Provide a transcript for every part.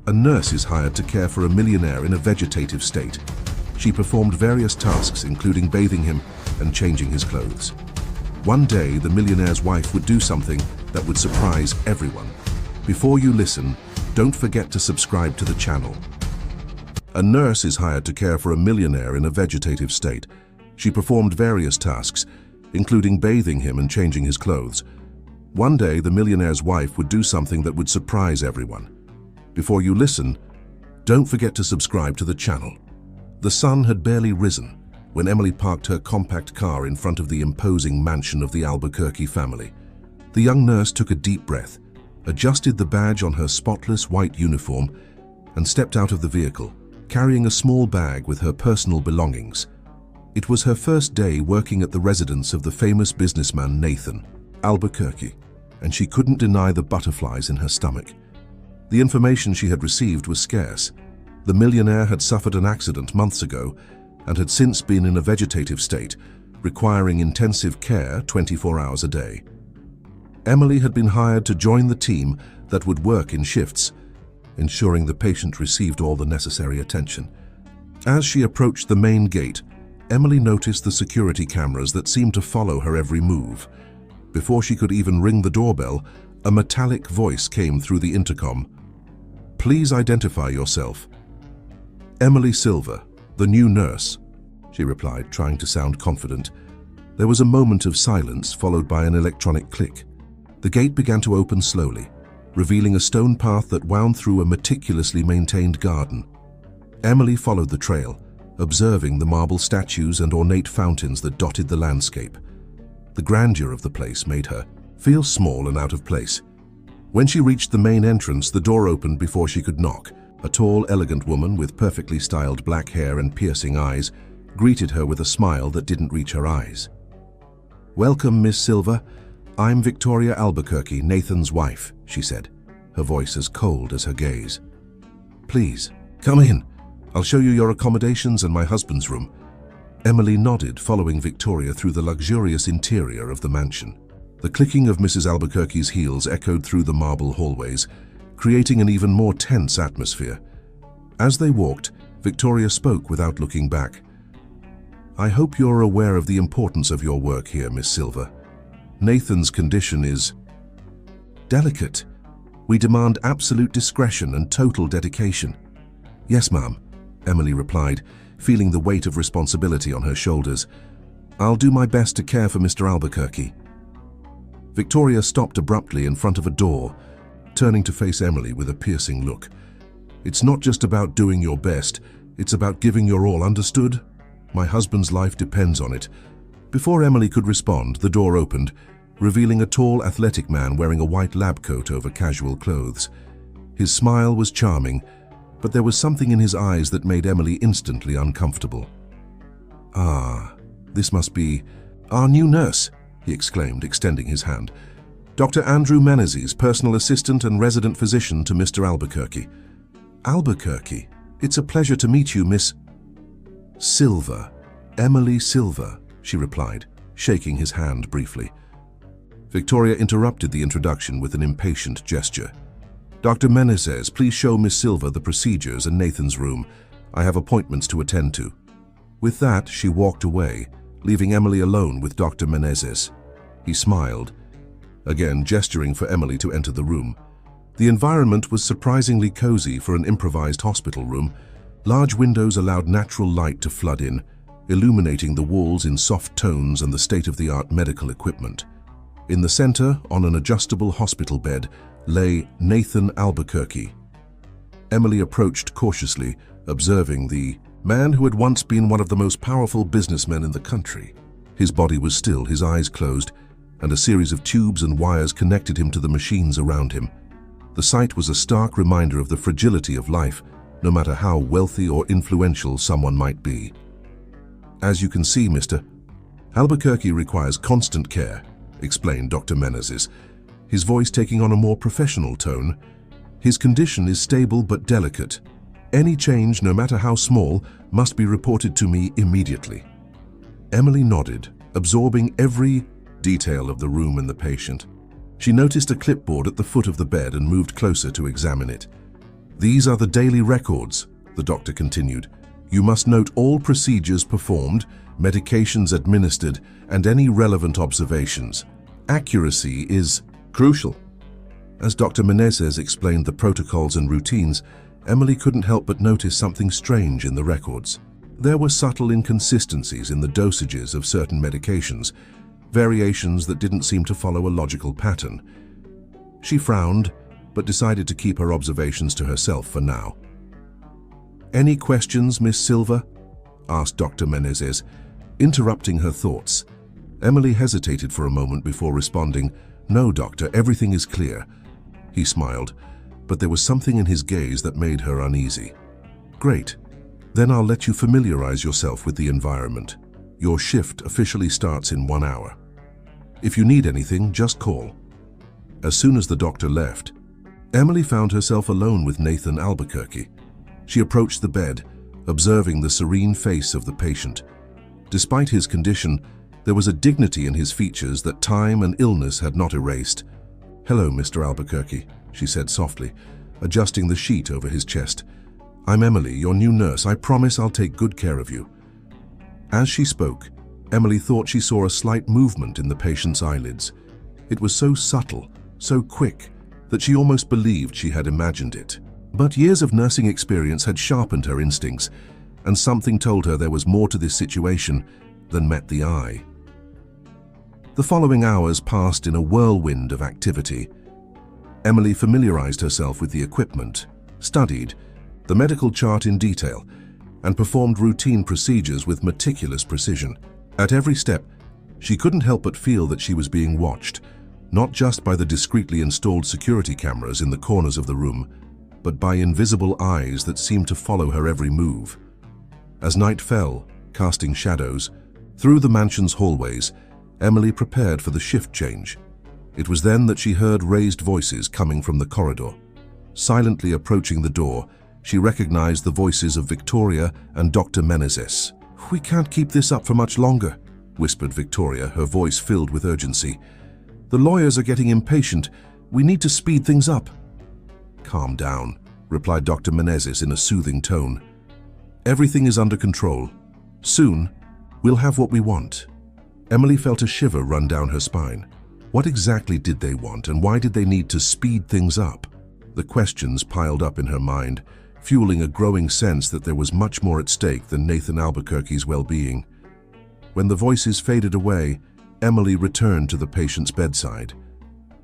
A nurse is hired to care for a millionaire in a vegetative state. She performed various tasks, including bathing him and changing his clothes. One day, the millionaire's wife would do something that would surprise everyone. Before you listen, don't forget to subscribe to the channel. A nurse is hired to care for a millionaire in a vegetative state. She performed various tasks, including bathing him and changing his clothes. One day, the millionaire's wife would do something that would surprise everyone. Before you listen, don't forget to subscribe to the channel. The sun had barely risen when Emily parked her compact car in front of the imposing mansion of the Albuquerque family. The young nurse took a deep breath, adjusted the badge on her spotless white uniform, and stepped out of the vehicle, carrying a small bag with her personal belongings. It was her first day working at the residence of the famous businessman Nathan Albuquerque, and she couldn't deny the butterflies in her stomach. The information she had received was scarce. The millionaire had suffered an accident months ago and had since been in a vegetative state, requiring intensive care 24 hours a day. Emily had been hired to join the team that would work in shifts, ensuring the patient received all the necessary attention. As she approached the main gate, Emily noticed the security cameras that seemed to follow her every move. Before she could even ring the doorbell, a metallic voice came through the intercom. "Please identify yourself." "Emily Silver, the new nurse," she replied, trying to sound confident. There was a moment of silence, followed by an electronic click. The gate began to open slowly, revealing a stone path that wound through a meticulously maintained garden. Emily followed the trail, observing the marble statues and ornate fountains that dotted the landscape. The grandeur of the place made her feel small and out of place. When she reached the main entrance, the door opened before she could knock. A tall, elegant woman with perfectly styled black hair and piercing eyes greeted her with a smile that didn't reach her eyes. "Welcome, Miss Silver. I'm Victoria Albuquerque, Nathan's wife," she said, her voice as cold as her gaze. "Please, come in. I'll show you your accommodations and my husband's room." Emily nodded, following Victoria through the luxurious interior of the mansion. The clicking of Mrs. Albuquerque's heels echoed through the marble hallways, creating an even more tense atmosphere. As they walked, Victoria spoke without looking back. "I hope you're aware of the importance of your work here, Miss Silver. Nathan's condition is delicate. We demand absolute discretion and total dedication." "Yes, ma'am," Emily replied, feeling the weight of responsibility on her shoulders. "I'll do my best to care for Mr. Albuquerque." Victoria stopped abruptly in front of a door, turning to face Emily with a piercing look. "It's not just about doing your best, it's about giving your all, understood? My husband's life depends on it." Before Emily could respond, the door opened, revealing a tall, athletic man wearing a white lab coat over casual clothes. His smile was charming, but there was something in his eyes that made Emily instantly uncomfortable. "Ah, this must be our new nurse," he exclaimed, extending his hand. "Dr. Andrew Menezes, personal assistant and resident physician to Mr. Albuquerque." "Albuquerque, it's a pleasure to meet you, Miss Silver. Emily Silver," she replied, shaking his hand briefly. Victoria interrupted the introduction with an impatient gesture. "Dr. Menezes, please show Miss Silver the procedures and Nathan's room. I have appointments to attend to." With that, she walked away, leaving Emily alone with Dr. Menezes. He smiled, again gesturing for Emily to enter the room. The environment was surprisingly cozy for an improvised hospital room. Large windows allowed natural light to flood in, illuminating the walls in soft tones and the state-of-the-art medical equipment. In the center, on an adjustable hospital bed, lay Nathan Albuquerque. Emily approached cautiously, observing the man who had once been one of the most powerful businessmen in the country. His body was still, his eyes closed, and a series of tubes and wires connected him to the machines around him. The sight was a stark reminder of the fragility of life, no matter how wealthy or influential someone might be. "As you can see, Mr. Albuquerque requires constant care," explained Dr. Menezes, his voice taking on a more professional tone. "His condition is stable but delicate. Any change, no matter how small, must be reported to me immediately." Emily nodded, absorbing every detail of the room and the patient. She noticed a clipboard at the foot of the bed and moved closer to examine it. "These are the daily records," the doctor continued. "You must note all procedures performed, medications administered, and any relevant observations. Accuracy is crucial." As Dr. Menezes explained the protocols and routines, Emily couldn't help but notice something strange in the records. There were subtle inconsistencies in the dosages of certain medications, variations that didn't seem to follow a logical pattern. She frowned, but decided to keep her observations to herself for now. "Any questions, Miss Silva?" asked Dr. Menezes, interrupting her thoughts. Emily hesitated for a moment before responding, "No, doctor, everything is clear." He smiled, but there was something in his gaze that made her uneasy. "Great. Then I'll let you familiarize yourself with the environment. Your shift officially starts in 1 hour. If you need anything, just call." As soon as the doctor left, Emily found herself alone with Nathan Albuquerque. She approached the bed, observing the serene face of the patient. Despite his condition, there was a dignity in his features that time and illness had not erased. "Hello, Mr. Albuquerque," she said softly, adjusting the sheet over his chest. "I'm Emily, your new nurse. I promise I'll take good care of you." As she spoke, Emily thought she saw a slight movement in the patient's eyelids. It was so subtle, so quick, that she almost believed she had imagined it. But years of nursing experience had sharpened her instincts, and something told her there was more to this situation than met the eye. The following hours passed in a whirlwind of activity. Emily familiarized herself with the equipment, studied the medical chart in detail, and performed routine procedures with meticulous precision. At every step, she couldn't help but feel that she was being watched, not just by the discreetly installed security cameras in the corners of the room, but by invisible eyes that seemed to follow her every move. As night fell, casting shadows, through the mansion's hallways, Emily prepared for the shift change. It was then that she heard raised voices coming from the corridor. Silently approaching the door, she recognized the voices of Victoria and Dr. Menezes. "We can't keep this up for much longer," whispered Victoria, her voice filled with urgency. "The lawyers are getting impatient. We need to speed things up." "Calm down," replied Dr. Menezes in a soothing tone. "Everything is under control. Soon, we'll have what we want." Emily felt a shiver run down her spine. What exactly did they want, and why did they need to speed things up? The questions piled up in her mind, fueling a growing sense that there was much more at stake than Nathan Albuquerque's well-being. When the voices faded away, Emily returned to the patient's bedside.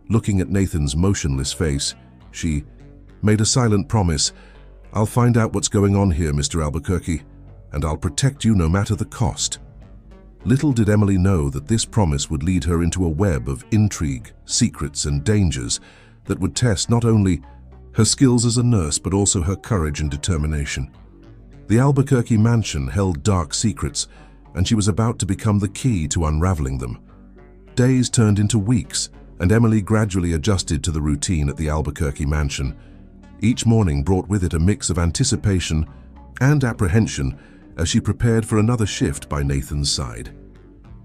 Looking at Nathan's motionless face, she made a silent promise. "I'll find out what's going on here, Mr. Albuquerque, and I'll protect you no matter the cost." Little did Emily know that this promise would lead her into a web of intrigue, secrets, and dangers that would test not only her skills as a nurse but also her courage and determination. The Albuquerque mansion held dark secrets, and she was about to become the key to unraveling them. Days turned into weeks, and Emily gradually adjusted to the routine at the Albuquerque mansion. Each morning brought with it a mix of anticipation and apprehension as she prepared for another shift by Nathan's side.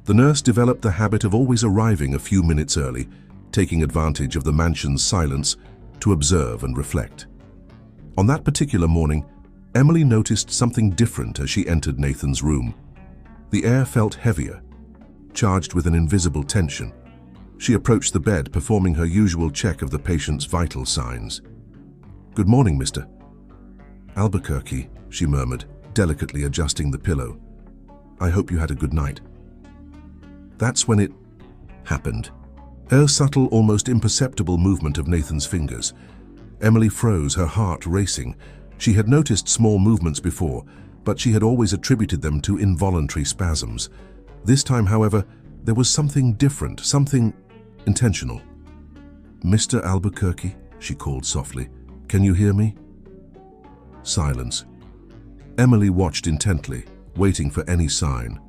The nurse developed the habit of always arriving a few minutes early, taking advantage of the mansion's silence to observe and reflect. On that particular morning, Emily noticed something different as she entered Nathan's room. The air felt heavier, charged with an invisible tension. She approached the bed, performing her usual check of the patient's vital signs. "Good morning, Mr. Albuquerque," she murmured, delicately adjusting the pillow. "I hope you had a good night." That's when it happened. A subtle, almost imperceptible movement of Nathan's fingers. Emily froze, her heart racing. She had noticed small movements before, but she had always attributed them to involuntary spasms. This time, however, there was something different, something intentional. "Mr. Albuquerque," she called softly, "can you hear me?" Silence. Emily watched intently, waiting for any sign.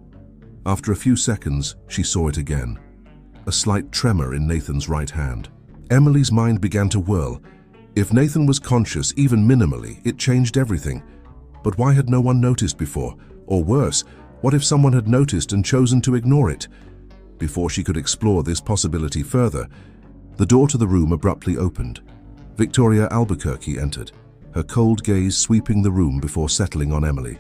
After a few seconds, she saw it again. A slight tremor in Nathan's right hand. Emily's mind began to whirl. If Nathan was conscious, even minimally, it changed everything. But why had no one noticed before? Or worse, what if someone had noticed and chosen to ignore it? Before she could explore this possibility further, the door to the room abruptly opened. Victoria Albuquerque entered. her cold gaze sweeping the room before settling on Emily.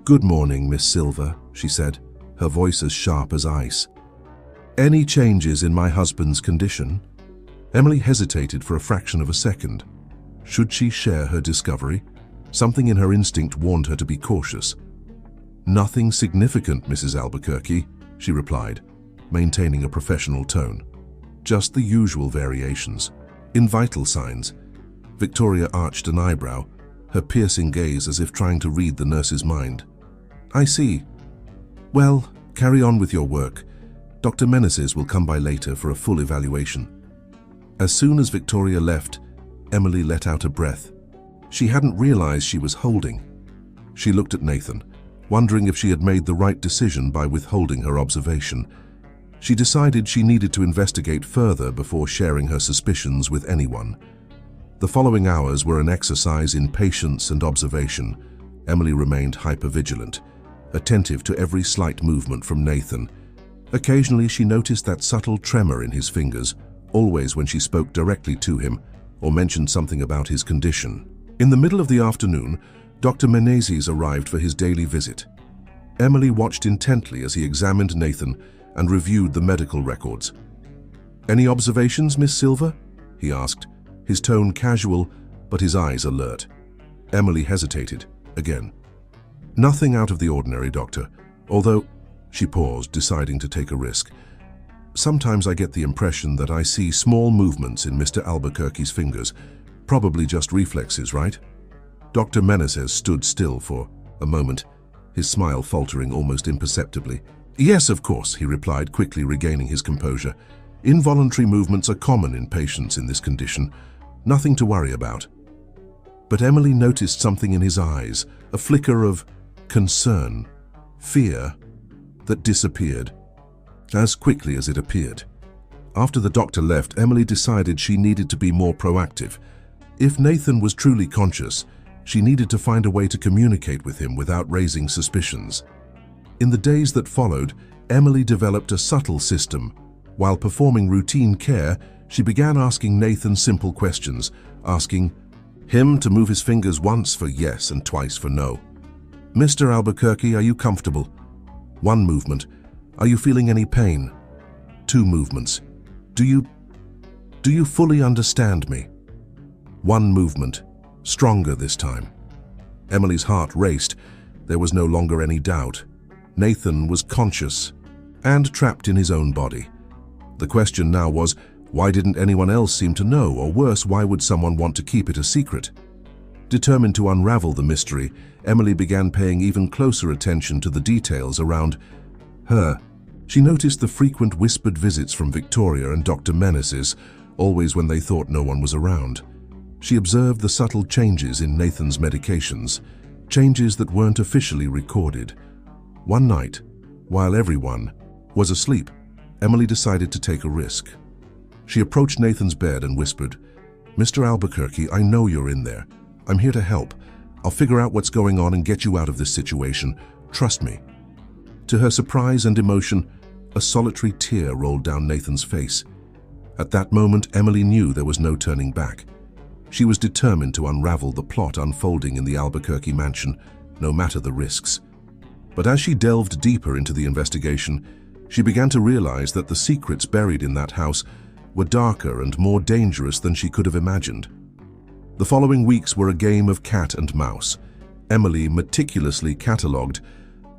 "Good morning, Miss Silver," she said, her voice as sharp as ice. "Any changes in my husband's condition?" Emily hesitated for a fraction of a second. Should she share her discovery? Something in her instinct warned her to be cautious. "Nothing significant, Mrs. Albuquerque," she replied, maintaining a professional tone. "Just the usual variations. In vital signs." Victoria arched an eyebrow, her piercing gaze as if trying to read the nurse's mind. "I see. Well, carry on with your work. Dr. Meneses will come by later for a full evaluation." As soon as Victoria left, Emily let out a breath. She hadn't realized she was holding. She looked at Nathan, wondering if she had made the right decision by withholding her observation. She decided she needed to investigate further before sharing her suspicions with anyone. The following hours were an exercise in patience and observation. Emily remained hypervigilant, attentive to every slight movement from Nathan. Occasionally she noticed that subtle tremor in his fingers, always when she spoke directly to him or mentioned something about his condition. In the middle of the afternoon, Dr. Meneses arrived for his daily visit. Emily watched intently as he examined Nathan and reviewed the medical records. "Any observations, Miss Silver?" he asked, his tone casual but his eyes alert. Emily hesitated, again. "Nothing out of the ordinary, doctor, although—" She paused, deciding to take a risk. "Sometimes I get the impression that I see small movements in Mr. Albuquerque's fingers, probably just reflexes, right?" Dr. Meneses stood still for a moment, his smile faltering almost imperceptibly. "Yes, of course," he replied, quickly regaining his composure. "Involuntary movements are common in patients in this condition. Nothing to worry about." But Emily noticed something in his eyes, a flicker of concern, fear, that disappeared as quickly as it appeared. After the doctor left, Emily decided she needed to be more proactive. If Nathan was truly conscious, she needed to find a way to communicate with him without raising suspicions. In the days that followed, Emily developed a subtle system. While performing routine care, she began asking Nathan simple questions, asking him to move his fingers once for yes and twice for no. "Mr. Albuquerque, are you comfortable?" One movement. "Are you feeling any pain?" Two movements. Do you fully understand me?" One movement. Stronger this time. Emily's heart raced. There was no longer any doubt. Nathan was conscious and trapped in his own body. The question now was, why didn't anyone else seem to know, or worse, why would someone want to keep it a secret? Determined to unravel the mystery, Emily began paying even closer attention to the details around her. She noticed the frequent whispered visits from Victoria and Dr. Meneses, always when they thought no one was around. She observed the subtle changes in Nathan's medications, changes that weren't officially recorded. One night, while everyone was asleep, Emily decided to take a risk. She approached Nathan's bed and whispered, "Mr. Albuquerque, I know you're in there. I'm here to help. I'll figure out what's going on and get you out of this situation. Trust me." To her surprise and emotion, a solitary tear rolled down Nathan's face. At that moment, Emily knew there was no turning back. She was determined to unravel the plot unfolding in the Albuquerque mansion, no matter the risks. But as she delved deeper into the investigation, she began to realize that the secrets buried in that house were darker and more dangerous than she could have imagined. The following weeks were a game of cat and mouse. Emily meticulously catalogued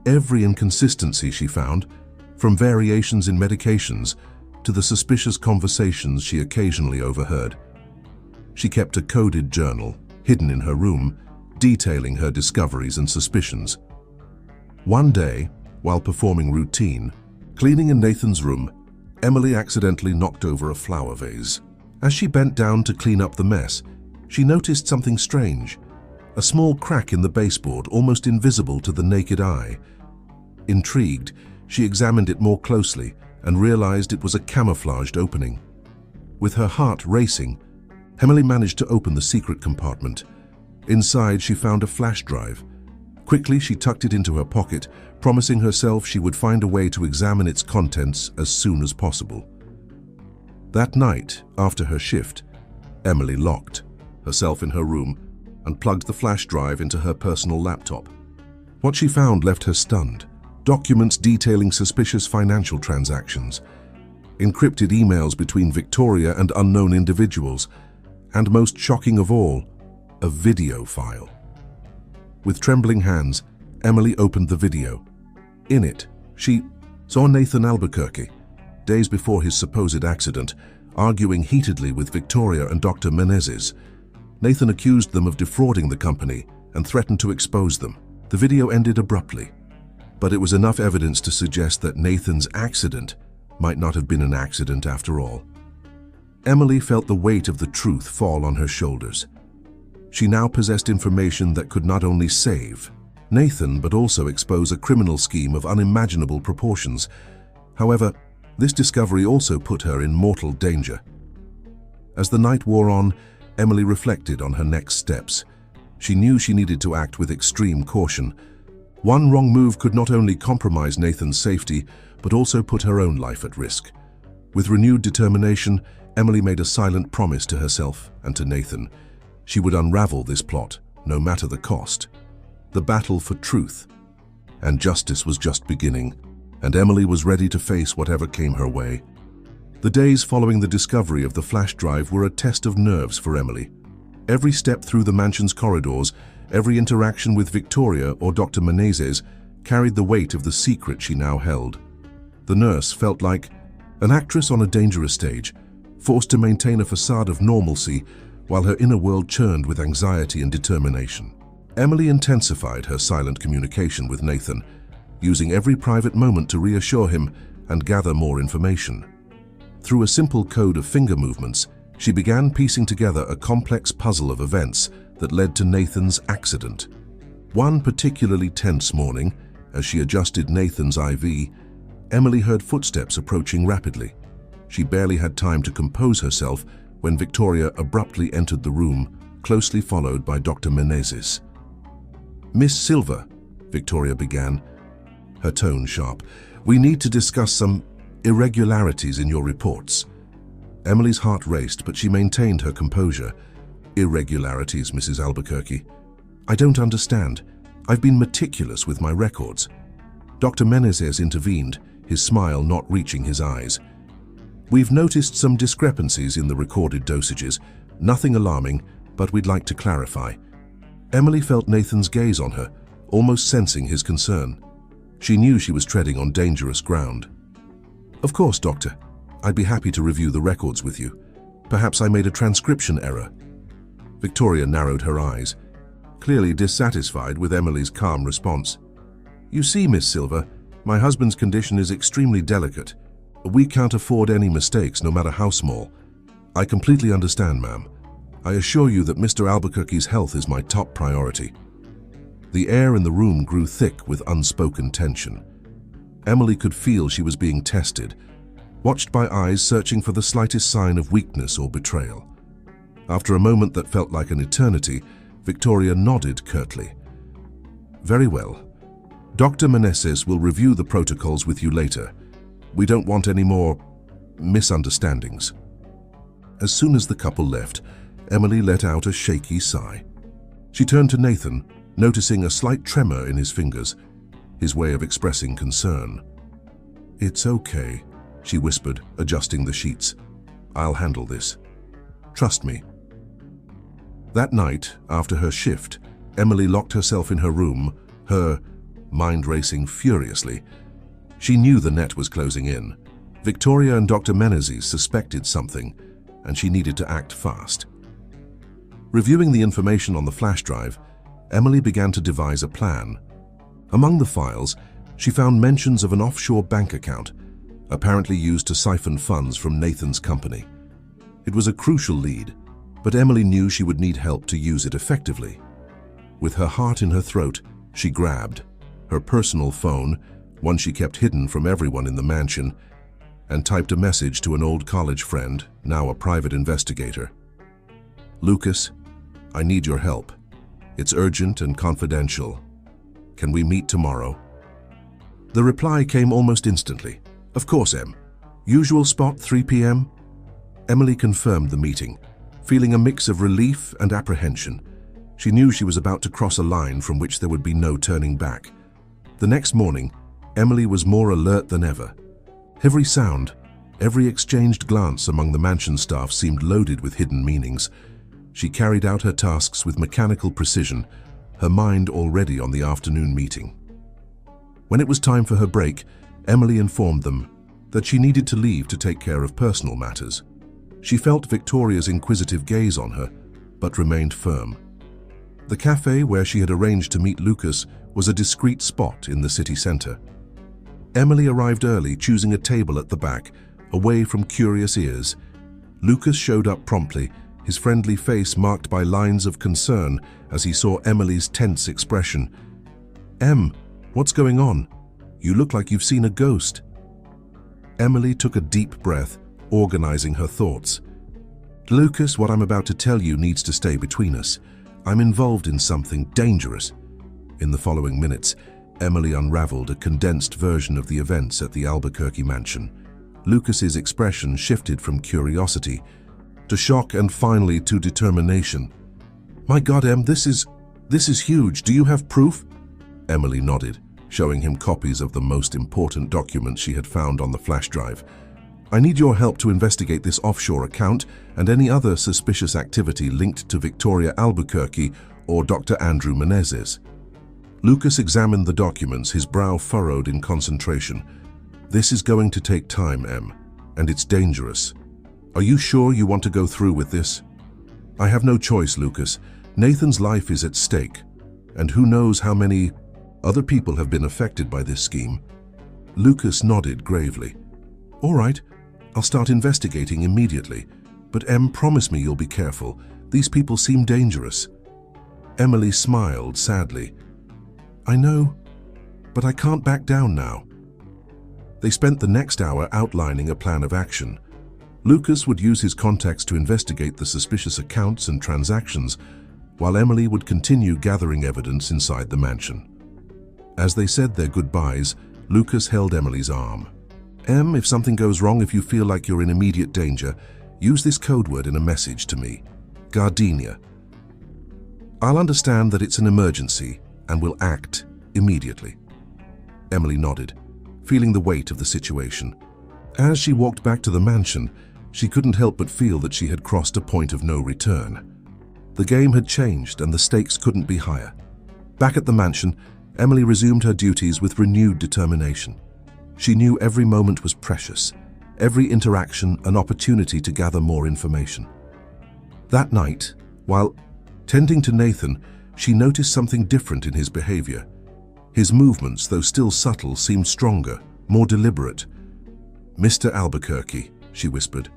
every inconsistency she found, from variations in medications to the suspicious conversations she occasionally overheard. She kept a coded journal, hidden in her room, detailing her discoveries and suspicions. One day, while performing routine, cleaning in Nathan's room, Emily accidentally knocked over a flower vase. As she bent down to clean up the mess, she noticed something strange, a small crack in the baseboard almost invisible to the naked eye. Intrigued, she examined it more closely and realized it was a camouflaged opening. With her heart racing, Emily managed to open the secret compartment. Inside, she found a flash drive. Quickly, she tucked it into her pocket, promising herself she would find a way to examine its contents as soon as possible. That night, after her shift, Emily locked herself in her room, and plugged the flash drive into her personal laptop. What she found left her stunned. Documents detailing suspicious financial transactions, encrypted emails between Victoria and unknown individuals, and most shocking of all, a video file. With trembling hands, Emily opened the video. In it, she saw Nathan Albuquerque, days before his supposed accident, arguing heatedly with Victoria and Dr. Menezes. Nathan accused them of defrauding the company and threatened to expose them. The video ended abruptly, but it was enough evidence to suggest that Nathan's accident might not have been an accident after all. Emily felt the weight of the truth fall on her shoulders. She now possessed information that could not only save Nathan, but also expose a criminal scheme of unimaginable proportions. However, this discovery also put her in mortal danger. As the night wore on, Emily reflected on her next steps. She knew she needed to act with extreme caution. One wrong move could not only compromise Nathan's safety, but also put her own life at risk. With renewed determination, Emily made a silent promise to herself and to Nathan. She would unravel this plot, no matter the cost. The battle for truth and justice was just beginning, and Emily was ready to face whatever came her way. The days following the discovery of the flash drive were a test of nerves for Emily. Every step through the mansion's corridors, every interaction with Victoria or Dr. Menezes carried the weight of the secret she now held. The nurse felt like an actress on a dangerous stage, forced to maintain a facade of normalcy while her inner world churned with anxiety and determination. Emily intensified her silent communication with Nathan, using every private moment to reassure him and gather more information. Through a simple code of finger movements, she began piecing together a complex puzzle of events that led to Nathan's accident. One particularly tense morning, as she adjusted Nathan's IV, Emily heard footsteps approaching rapidly. She barely had time to compose herself when Victoria abruptly entered the room, closely followed by Dr. Menezes. "Miss Silver," Victoria began, her tone sharp, "we need to discuss some irregularities in your reports." Emily's heart raced, but she maintained her composure. "Irregularities, Mrs. Albuquerque? I don't understand. I've been meticulous with my records." Dr. Menezes intervened, his smile not reaching his eyes. "We've noticed some discrepancies in the recorded dosages. Nothing alarming, but we'd like to clarify." Emily felt Nathan's gaze on her, almost sensing his concern. She knew she was treading on dangerous ground. "Of course, Doctor. I'd be happy to review the records with you. Perhaps I made a transcription error." Victoria narrowed her eyes, clearly dissatisfied with Emily's calm response. "You see, Miss Silver, my husband's condition is extremely delicate. We can't afford any mistakes, no matter how small. I completely understand, ma'am. I assure you that Mr. Albuquerque's health is my top priority." The air in the room grew thick with unspoken tension. Emily could feel she was being tested, watched by eyes searching for the slightest sign of weakness or betrayal. After a moment that felt like an eternity, Victoria nodded curtly. "Very well. Dr. Menezes will review the protocols with you later. We don't want any more misunderstandings." As soon as the couple left, Emily let out a shaky sigh. She turned to Nathan, noticing a slight tremor in his fingers, his way of expressing concern. "It's okay," she whispered, adjusting the sheets. "I'll handle this. Trust me." That night, after her shift, Emily locked herself in her room, her mind racing furiously. She knew the net was closing in. Victoria and Dr. Menezes suspected something, and she needed to act fast. Reviewing the information on the flash drive, Emily began to devise a plan. Among the files, she found mentions of an offshore bank account, apparently used to siphon funds from Nathan's company. It was a crucial lead, but Emily knew she would need help to use it effectively. With her heart in her throat, she grabbed her personal phone, one she kept hidden from everyone in the mansion, and typed a message to an old college friend, now a private investigator. "Lucas, I need your help. It's urgent and confidential. Can we meet tomorrow?" The reply came almost instantly. "Of course, Em. Usual spot, 3 p.m.? Emily confirmed the meeting, feeling a mix of relief and apprehension. She knew she was about to cross a line from which there would be no turning back. The next morning, Emily was more alert than ever. Every sound, every exchanged glance among the mansion staff seemed loaded with hidden meanings. She carried out her tasks with mechanical precision, her mind already on the afternoon meeting. When it was time for her break, Emily informed them that she needed to leave to take care of personal matters. She felt Victoria's inquisitive gaze on her, but remained firm. The cafe where she had arranged to meet Lucas was a discreet spot in the city center. Emily arrived early, choosing a table at the back, away from curious ears. Lucas showed up promptly, his friendly face marked by lines of concern as he saw Emily's tense expression. "Em, what's going on? You look like you've seen a ghost." Emily took a deep breath, organizing her thoughts. "Lucas, what I'm about to tell you needs to stay between us. I'm involved in something dangerous." In the following minutes, Emily unraveled a condensed version of the events at the Albuquerque mansion. Lucas's expression shifted from curiosity to shock and finally to determination. "My God, Em, this is huge. Do you have proof?" Emily nodded, showing him copies of the most important documents she had found on the flash drive. "I need your help to investigate this offshore account and any other suspicious activity linked to Victoria Albuquerque or Dr. Andrew Menezes." Lucas examined the documents, his brow furrowed in concentration. "This is going to take time, Em, and it's dangerous. Are you sure you want to go through with this?" "I have no choice, Lucas. Nathan's life is at stake, and who knows how many other people have been affected by this scheme." Lucas nodded gravely. "All right, I'll start investigating immediately. But Em, promise me you'll be careful. These people seem dangerous." Emily smiled sadly. "I know, but I can't back down now." They spent the next hour outlining a plan of action. Lucas would use his contacts to investigate the suspicious accounts and transactions, while Emily would continue gathering evidence inside the mansion. As they said their goodbyes, Lucas held Emily's arm. "Em, if something goes wrong, if you feel like you're in immediate danger, use this code word in a message to me. Gardenia. I'll understand that it's an emergency and will act immediately." Emily nodded, feeling the weight of the situation. As she walked back to the mansion, she couldn't help but feel that she had crossed a point of no return. The game had changed and the stakes couldn't be higher. Back at the mansion, Emily resumed her duties with renewed determination. She knew every moment was precious, every interaction an opportunity to gather more information. That night, while tending to Nathan, she noticed something different in his behavior. His movements, though still subtle, seemed stronger, more deliberate. "Mr. Albuquerque," she whispered,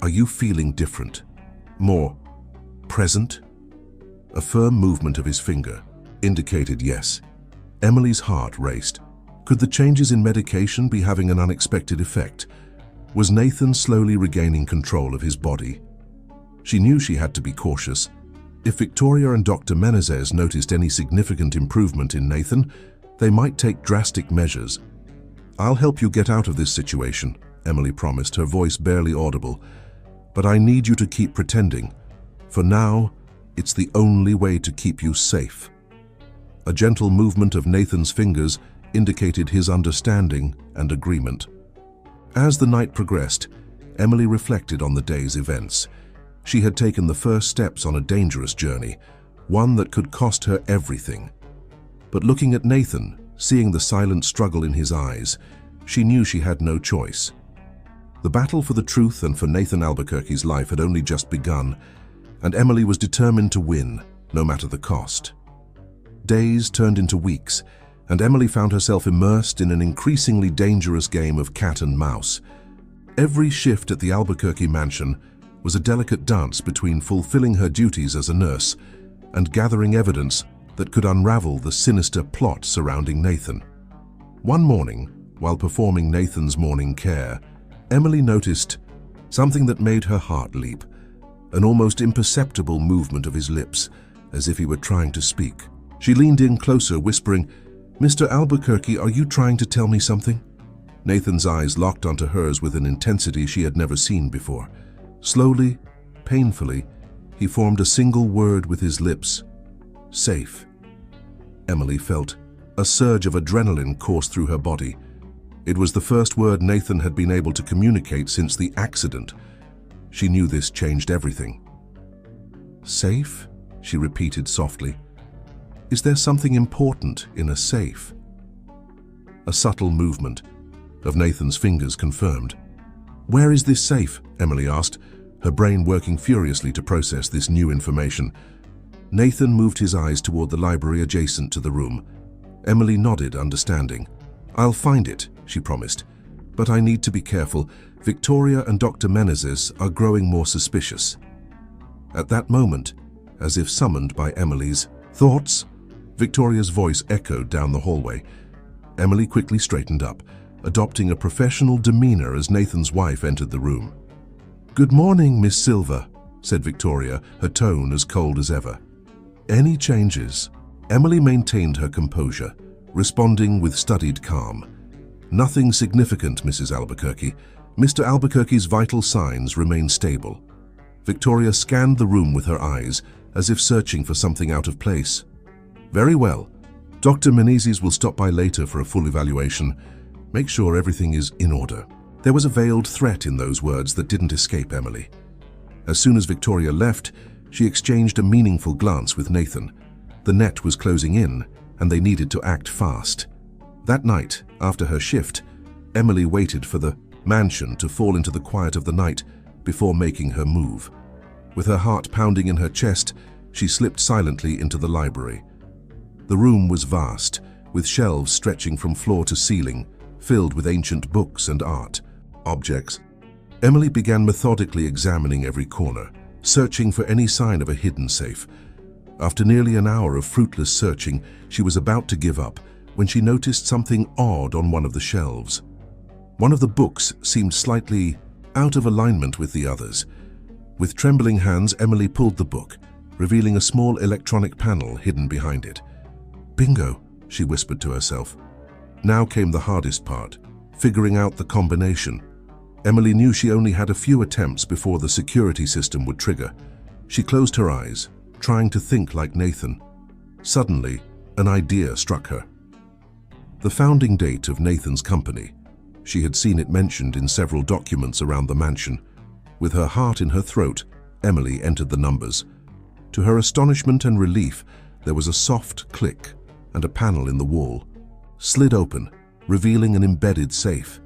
"are you feeling different? More present?" A firm movement of his finger indicated yes. Emily's heart raced. Could the changes in medication be having an unexpected effect? Was Nathan slowly regaining control of his body? She knew she had to be cautious. If Victoria and Dr. Menezes noticed any significant improvement in Nathan, they might take drastic measures. "I'll help you get out of this situation," Emily promised, her voice barely audible. "But I need you to keep pretending. For now, it's the only way to keep you safe." A gentle movement of Nathan's fingers indicated his understanding and agreement. As the night progressed, Emily reflected on the day's events. She had taken the first steps on a dangerous journey, one that could cost her everything. But looking at Nathan, seeing the silent struggle in his eyes, she knew she had no choice. The battle for the truth and for Nathan Albuquerque's life had only just begun, and Emily was determined to win, no matter the cost. Days turned into weeks, and Emily found herself immersed in an increasingly dangerous game of cat and mouse. Every shift at the Albuquerque mansion was a delicate dance between fulfilling her duties as a nurse and gathering evidence that could unravel the sinister plot surrounding Nathan. One morning, while performing Nathan's morning care, Emily noticed something that made her heart leap, an almost imperceptible movement of his lips, as if he were trying to speak. She leaned in closer, whispering, "Mr. Albuquerque, are you trying to tell me something?" Nathan's eyes locked onto hers with an intensity she had never seen before. Slowly, painfully, He formed a single word with his lips. Safe. Emily felt a surge of adrenaline course through her body. It was the first word Nathan had been able to communicate since the accident. She knew this changed everything. Safe? She repeated softly. Is there something important in a safe? A subtle movement of Nathan's fingers confirmed. Where is this safe? Emily asked, her brain working furiously to process this new information. Nathan moved his eyes toward the library adjacent to the room. Emily nodded, understanding. I'll find it, she promised. But I need to be careful. Victoria and Dr. Menezes are growing more suspicious. At that moment, as if summoned by Emily's thoughts, Victoria's voice echoed down the hallway. Emily quickly straightened up, adopting a professional demeanor as Nathan's wife entered the room. Good morning, Miss Silver, said Victoria, her tone as cold as ever. Any changes? Emily maintained her composure, responding with studied calm. Nothing significant, Mrs. Albuquerque. Mr. Albuquerque's vital signs remain stable. Victoria scanned the room with her eyes, as if searching for something out of place. Very well. Dr. Menezes will stop by later for a full evaluation. Make sure everything is in order. There was a veiled threat in those words that didn't escape Emily. As soon as Victoria left, she exchanged a meaningful glance with Nathan. The net was closing in, and they needed to act fast. That night, after her shift, Emily waited for the mansion to fall into the quiet of the night before making her move. With her heart pounding in her chest, she slipped silently into the library. The room was vast, with shelves stretching from floor to ceiling, filled with ancient books and art objects. Emily began methodically examining every corner, searching for any sign of a hidden safe. After nearly an hour of fruitless searching, she was about to give up when she noticed something odd on one of the shelves. One of the books seemed slightly out of alignment with the others. With trembling hands, Emily pulled the book, revealing a small electronic panel hidden behind it. Bingo, she whispered to herself. Now came the hardest part, figuring out the combination. Emily knew she only had a few attempts before the security system would trigger. She closed her eyes, trying to think like Nathan. Suddenly, an idea struck her. The founding date of Nathan's company. She had seen it mentioned in several documents around the mansion. With her heart in her throat, Emily entered the numbers. To her astonishment and relief, there was a soft click, and a panel in the wall slid open, revealing an embedded safe.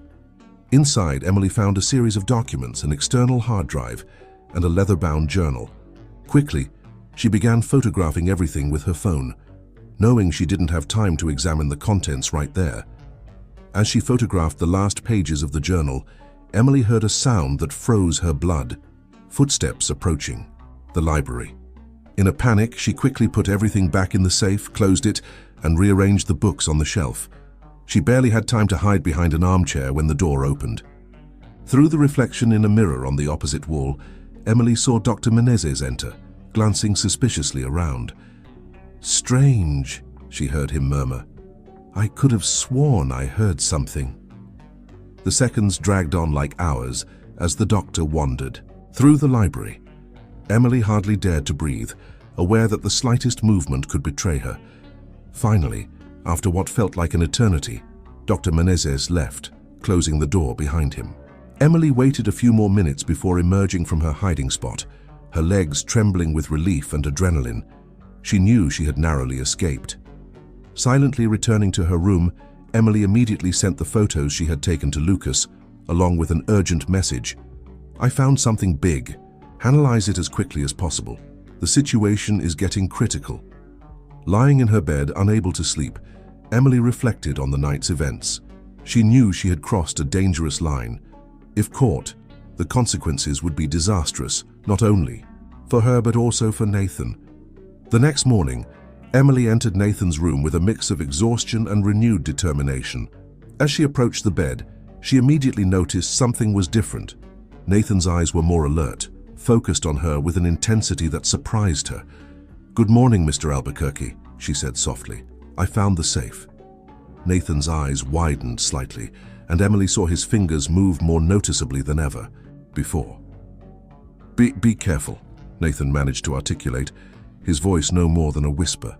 Inside, Emily found a series of documents, an external hard drive, and a leather-bound journal. Quickly, she began photographing everything with her phone, knowing she didn't have time to examine the contents right there. As she photographed the last pages of the journal, Emily heard a sound that froze her blood. Footsteps approaching. The library. In a panic, she quickly put everything back in the safe, closed it, and rearranged the books on the shelf. She barely had time to hide behind an armchair when the door opened. Through the reflection in a mirror on the opposite wall, Emily saw Dr. Menezes enter, glancing suspiciously around. Strange, she heard him murmur. I could have sworn I heard something. The seconds dragged on like hours as the doctor wandered through the library. Emily hardly dared to breathe, aware that the slightest movement could betray her. Finally, after what felt like an eternity, Dr. Menezes left, closing the door behind him. Emily waited a few more minutes before emerging from her hiding spot, her legs trembling with relief and adrenaline. She knew she had narrowly escaped. Silently returning to her room, Emily immediately sent the photos she had taken to Lucas, along with an urgent message. I found something big. Analyze it as quickly as possible. The situation is getting critical. Lying in her bed, unable to sleep, Emily reflected on the night's events. She knew she had crossed a dangerous line. If caught, the consequences would be disastrous, not only for her but also for Nathan. The next morning, Emily entered Nathan's room with a mix of exhaustion and renewed determination. As she approached the bed, she immediately noticed something was different. Nathan's eyes were more alert, focused on her with an intensity that surprised her. Good morning, Mr. Albuquerque, she said softly. I found the safe. Nathan's eyes widened slightly, and Emily saw his fingers move more noticeably than ever before. Be careful, Nathan managed to articulate, his voice no more than a whisper.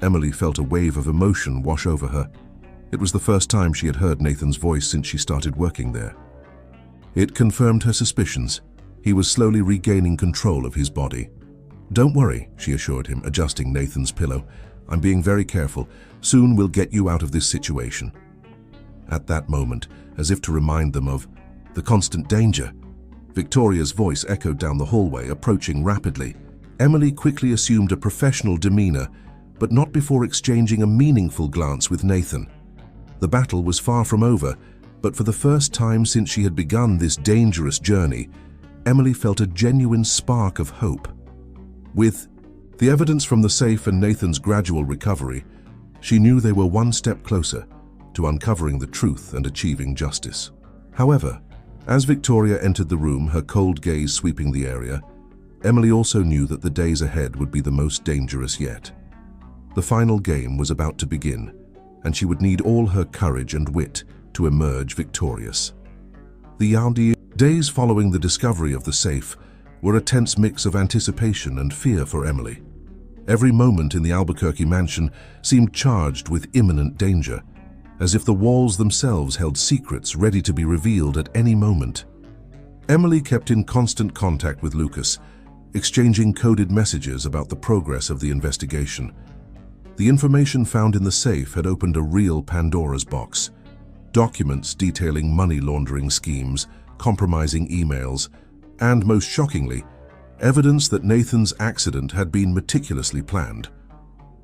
Emily felt a wave of emotion wash over her. It was the first time she had heard Nathan's voice since she started working there. It confirmed her suspicions. He was slowly regaining control of his body. "Don't worry," she assured him, adjusting Nathan's pillow. "I'm being very careful. Soon we'll get you out of this situation." At that moment, as if to remind them of the constant danger, Victoria's voice echoed down the hallway, approaching rapidly. Emily quickly assumed a professional demeanor, but not before exchanging a meaningful glance with Nathan. The battle was far from over, but for the first time since she had begun this dangerous journey, Emily felt a genuine spark of hope. With the evidence from the safe and Nathan's gradual recovery, she knew they were one step closer to uncovering the truth and achieving justice. However, as Victoria entered the room, her cold gaze sweeping the area, Emily also knew that the days ahead would be the most dangerous yet. The final game was about to begin, and she would need all her courage and wit to emerge victorious. The days following the discovery of the safe were a tense mix of anticipation and fear for Emily. Every moment in the Albuquerque mansion seemed charged with imminent danger, as if the walls themselves held secrets ready to be revealed at any moment. Emily kept in constant contact with Lucas, exchanging coded messages about the progress of the investigation. The information found in the safe had opened a real Pandora's box. Documents detailing money laundering schemes, compromising emails, and most shockingly, evidence that Nathan's accident had been meticulously planned.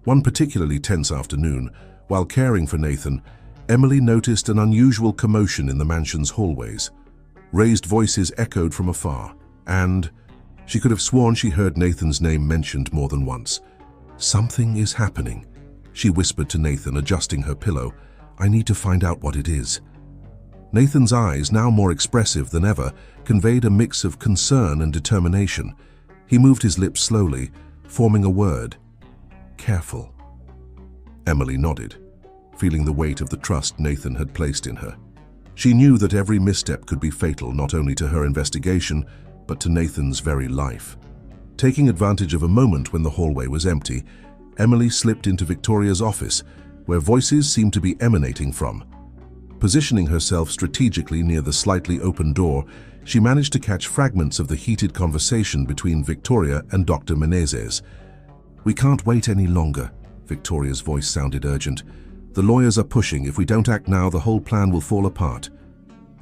One particularly tense afternoon, while caring for Nathan, Emily noticed an unusual commotion in the mansion's hallways. Raised voices echoed from afar, and she could have sworn she heard Nathan's name mentioned more than once. "Something is happening," she whispered to Nathan, adjusting her pillow. "I need to find out what it is." Nathan's eyes, now more expressive than ever, conveyed a mix of concern and determination. He moved his lips slowly, forming a word. "Careful." Emily nodded, feeling the weight of the trust Nathan had placed in her. She knew that every misstep could be fatal not only to her investigation, but to Nathan's very life. Taking advantage of a moment when the hallway was empty, Emily slipped into Victoria's office, where voices seemed to be emanating from. Positioning herself strategically near the slightly open door, she managed to catch fragments of the heated conversation between Victoria and Dr. Menezes. "We can't wait any longer," Victoria's voice sounded urgent. "The lawyers are pushing. If we don't act now, the whole plan will fall apart."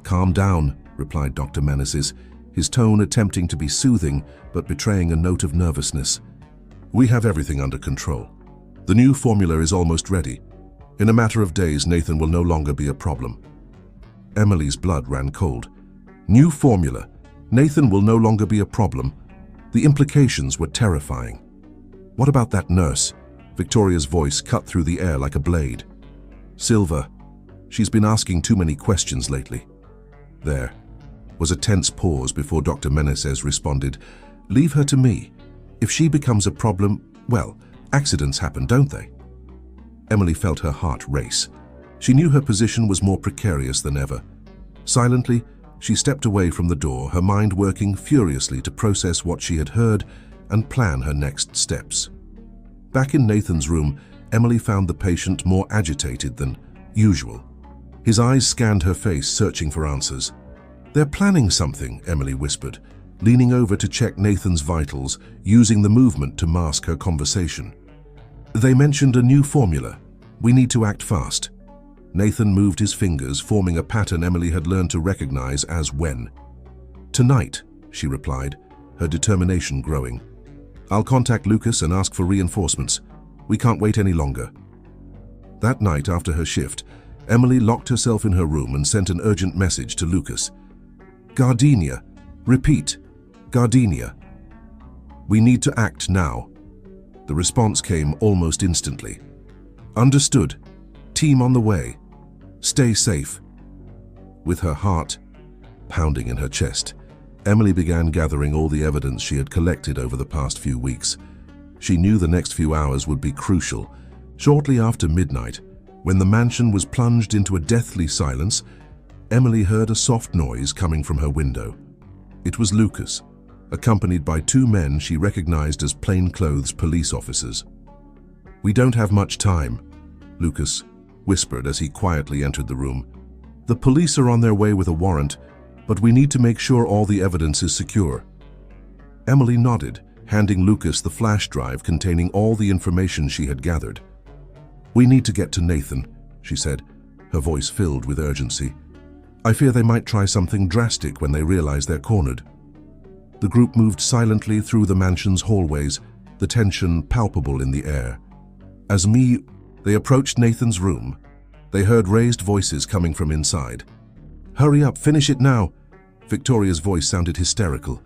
"Calm down," replied Dr. Menezes, his tone attempting to be soothing but betraying a note of nervousness. "We have everything under control. The new formula is almost ready. In a matter of days, Nathan will no longer be a problem." Emily's blood ran cold. New formula. Nathan will no longer be a problem. The implications were terrifying. "What about that nurse?" Victoria's voice cut through the air like a blade. "Silva. She's been asking too many questions lately." There was a tense pause before Dr. Menezes responded. "Leave her to me. If she becomes a problem, well, accidents happen, don't they?" Emily felt her heart race. She knew her position was more precarious than ever. Silently, she stepped away from the door, her mind working furiously to process what she had heard and plan her next steps. Back in Nathan's room, Emily found the patient more agitated than usual. His eyes scanned her face, searching for answers. "They're planning something," Emily whispered, leaning over to check Nathan's vitals, using the movement to mask her conversation. "They mentioned a new formula. We need to act fast." Nathan moved his fingers, forming a pattern Emily had learned to recognize as when. "Tonight," she replied, her determination growing. "I'll contact Lucas and ask for reinforcements. We can't wait any longer." That night after her shift, Emily locked herself in her room and sent an urgent message to Lucas. "Gardenia. Repeat. Gardenia. We need to act now." The response came almost instantly. "Understood. Team on the way. Stay safe." With her heart pounding in her chest, Emily began gathering all the evidence she had collected over the past few weeks. She knew the next few hours would be crucial. Shortly after midnight, when the mansion was plunged into a deathly silence, Emily heard a soft noise coming from her window. It was Lucas, accompanied by two men she recognized as plainclothes police officers. "We don't have much time," Lucas whispered as he quietly entered the room. "The police are on their way with a warrant, but we need to make sure all the evidence is secure." Emily nodded, handing Lucas the flash drive containing all the information she had gathered. "We need to get to Nathan," she said, her voice filled with urgency. "I fear they might try something drastic when they realize they're cornered." The group moved silently through the mansion's hallways, the tension palpable in the air. As they approached Nathan's room, they heard raised voices coming from inside. "Hurry up, finish it now!" Victoria's voice sounded hysterical.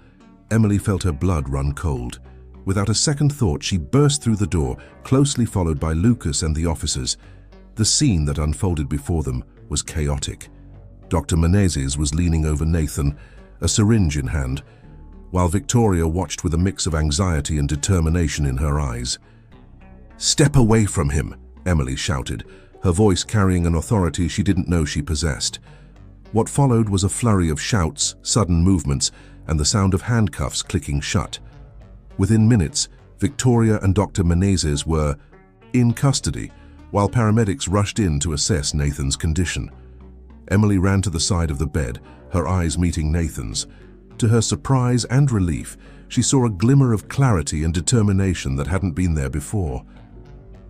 Emily felt her blood run cold. Without a second thought, she burst through the door, closely followed by Lucas and the officers. The scene that unfolded before them was chaotic. Dr. Menezes was leaning over Nathan, a syringe in hand, while Victoria watched with a mix of anxiety and determination in her eyes. "Step away from him," Emily shouted, her voice carrying an authority she didn't know she possessed. What followed was a flurry of shouts, sudden movements, and the sound of handcuffs clicking shut. Within minutes, Victoria and Dr. Menezes were in custody, while paramedics rushed in to assess Nathan's condition. Emily ran to the side of the bed, her eyes meeting Nathan's. To her surprise and relief, she saw a glimmer of clarity and determination that hadn't been there before.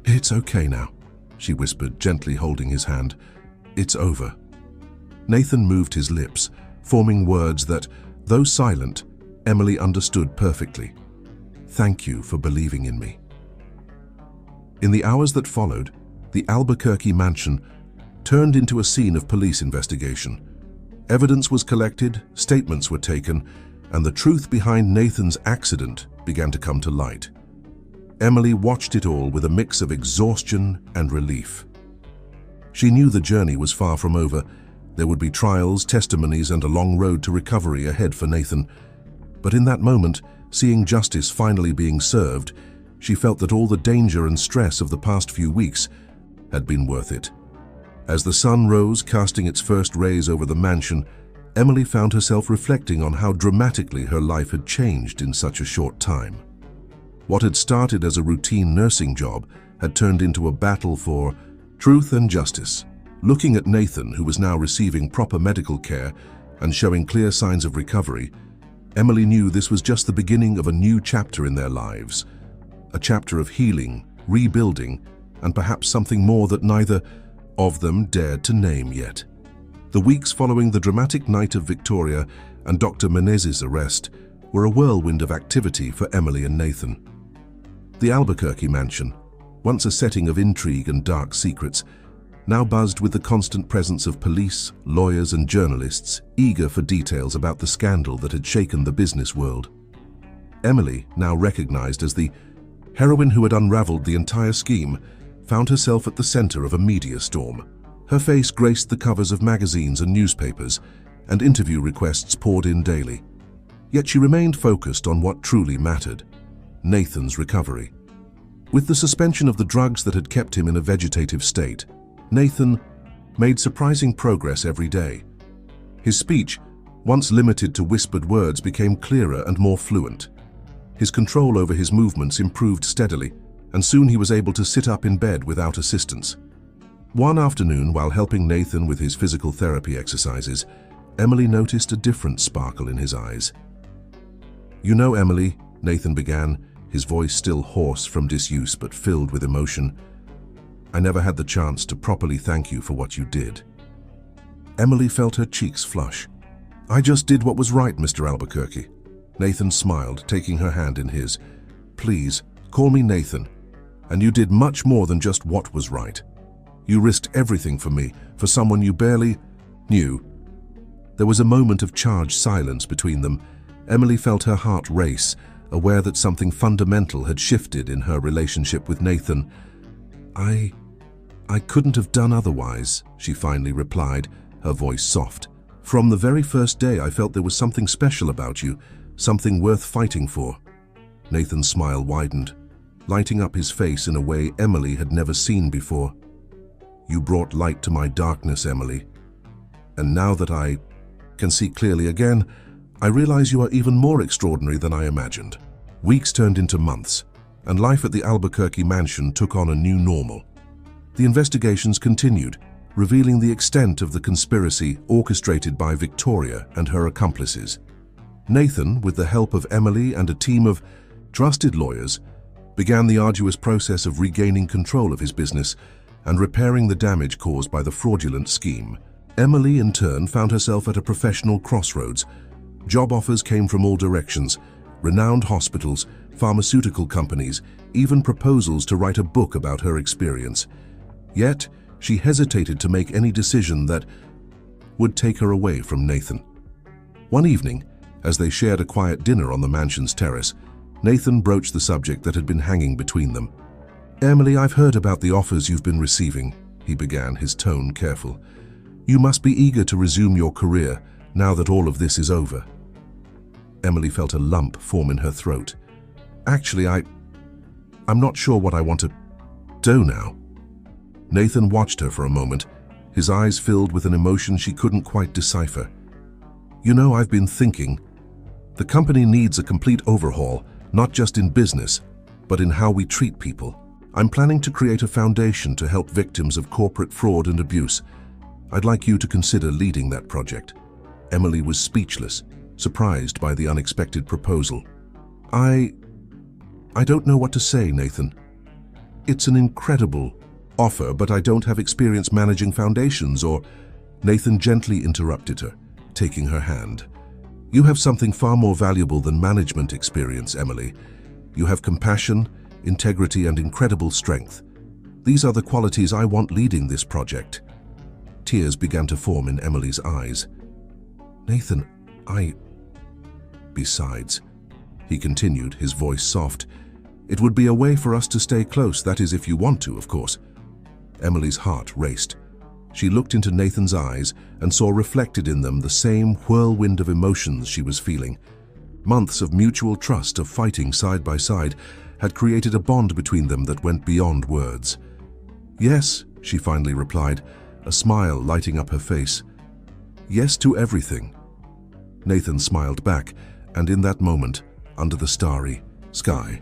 "It's okay now," she whispered, gently holding his hand. "It's over." Nathan moved his lips, forming words that, though silent, Emily understood perfectly. "Thank you for believing in me." In the hours that followed, the Albuquerque mansion turned into a scene of police investigation. Evidence was collected, statements were taken, and the truth behind Nathan's accident began to come to light. Emily watched it all with a mix of exhaustion and relief. She knew the journey was far from over. There would be trials, testimonies, and a long road to recovery ahead for Nathan. But in that moment, seeing justice finally being served, she felt that all the danger and stress of the past few weeks had been worth it. As the sun rose, casting its first rays over the mansion, Emily found herself reflecting on how dramatically her life had changed in such a short time. What had started as a routine nursing job had turned into a battle for truth and justice. Looking at Nathan, who was now receiving proper medical care and showing clear signs of recovery, Emily knew this was just the beginning of a new chapter in their lives. A chapter of healing, rebuilding, and perhaps something more that neither of them dared to name yet. The weeks following the dramatic night of Victoria and Dr. Menezes' arrest were a whirlwind of activity for Emily and Nathan. The Albuquerque mansion, once a setting of intrigue and dark secrets, now buzzed with the constant presence of police, lawyers, and journalists eager for details about the scandal that had shaken the business world. Emily, now recognized as the heroine who had unraveled the entire scheme, found herself at the center of a media storm. Her face graced the covers of magazines and newspapers, and interview requests poured in daily. Yet she remained focused on what truly mattered: Nathan's recovery. With the suspension of the drugs that had kept him in a vegetative state, Nathan made surprising progress every day. His speech, once limited to whispered words, became clearer and more fluent. His control over his movements improved steadily, and soon he was able to sit up in bed without assistance. One afternoon, while helping Nathan with his physical therapy exercises, Emily noticed a different sparkle in his eyes. "You know, Emily," Nathan began, his voice still hoarse from disuse but filled with emotion, "I never had the chance to properly thank you for what you did." Emily felt her cheeks flush. "I just did what was right, Mr. Albuquerque." Nathan smiled, taking her hand in his. "Please, call me Nathan. And you did much more than just what was right. You risked everything for me, for someone you barely knew." There was a moment of charged silence between them. Emily felt her heart race, aware that something fundamental had shifted in her relationship with Nathan. I couldn't have done otherwise," she finally replied, her voice soft. "From the very first day I felt there was something special about you, something worth fighting for." Nathan's smile widened, lighting up his face in a way Emily had never seen before. "You brought light to my darkness, Emily. And now that I can see clearly again, I realize you are even more extraordinary than I imagined." Weeks turned into months, and life at the Albuquerque mansion took on a new normal. The investigations continued, revealing the extent of the conspiracy orchestrated by Victoria and her accomplices. Nathan, with the help of Emily and a team of trusted lawyers, began the arduous process of regaining control of his business and repairing the damage caused by the fraudulent scheme. Emily, in turn, found herself at a professional crossroads. Job offers came from all directions: renowned hospitals, pharmaceutical companies, even proposals to write a book about her experience. Yet, she hesitated to make any decision that would take her away from Nathan. One evening, as they shared a quiet dinner on the mansion's terrace, Nathan broached the subject that had been hanging between them. "Emily, I've heard about the offers you've been receiving," he began, his tone careful. "You must be eager to resume your career now that all of this is over." Emily felt a lump form in her throat. "Actually, I'm not sure what I want to do now." Nathan watched her for a moment, his eyes filled with an emotion she couldn't quite decipher. "You know, I've been thinking. The company needs a complete overhaul, not just in business, but in how we treat people. I'm planning to create a foundation to help victims of corporate fraud and abuse. I'd like you to consider leading that project." Emily was speechless, surprised by the unexpected proposal. I don't know what to say, Nathan. It's an incredible offer, but I don't have experience managing foundations or... Nathan gently interrupted her, taking her hand. "You have something far more valuable than management experience, Emily. You have compassion, integrity, and incredible strength. These are the qualities I want leading this project." Tears began to form in Emily's eyes. "Nathan, Besides," he continued, his voice soft, "it would be a way for us to stay close, that is if you want to, of course." Emily's heart raced. She looked into Nathan's eyes and saw reflected in them the same whirlwind of emotions she was feeling. Months of mutual trust, of fighting side by side, had created a bond between them that went beyond words. "Yes," she finally replied, a smile lighting up her face. "Yes to everything." Nathan smiled back, and in that moment, under the starry sky,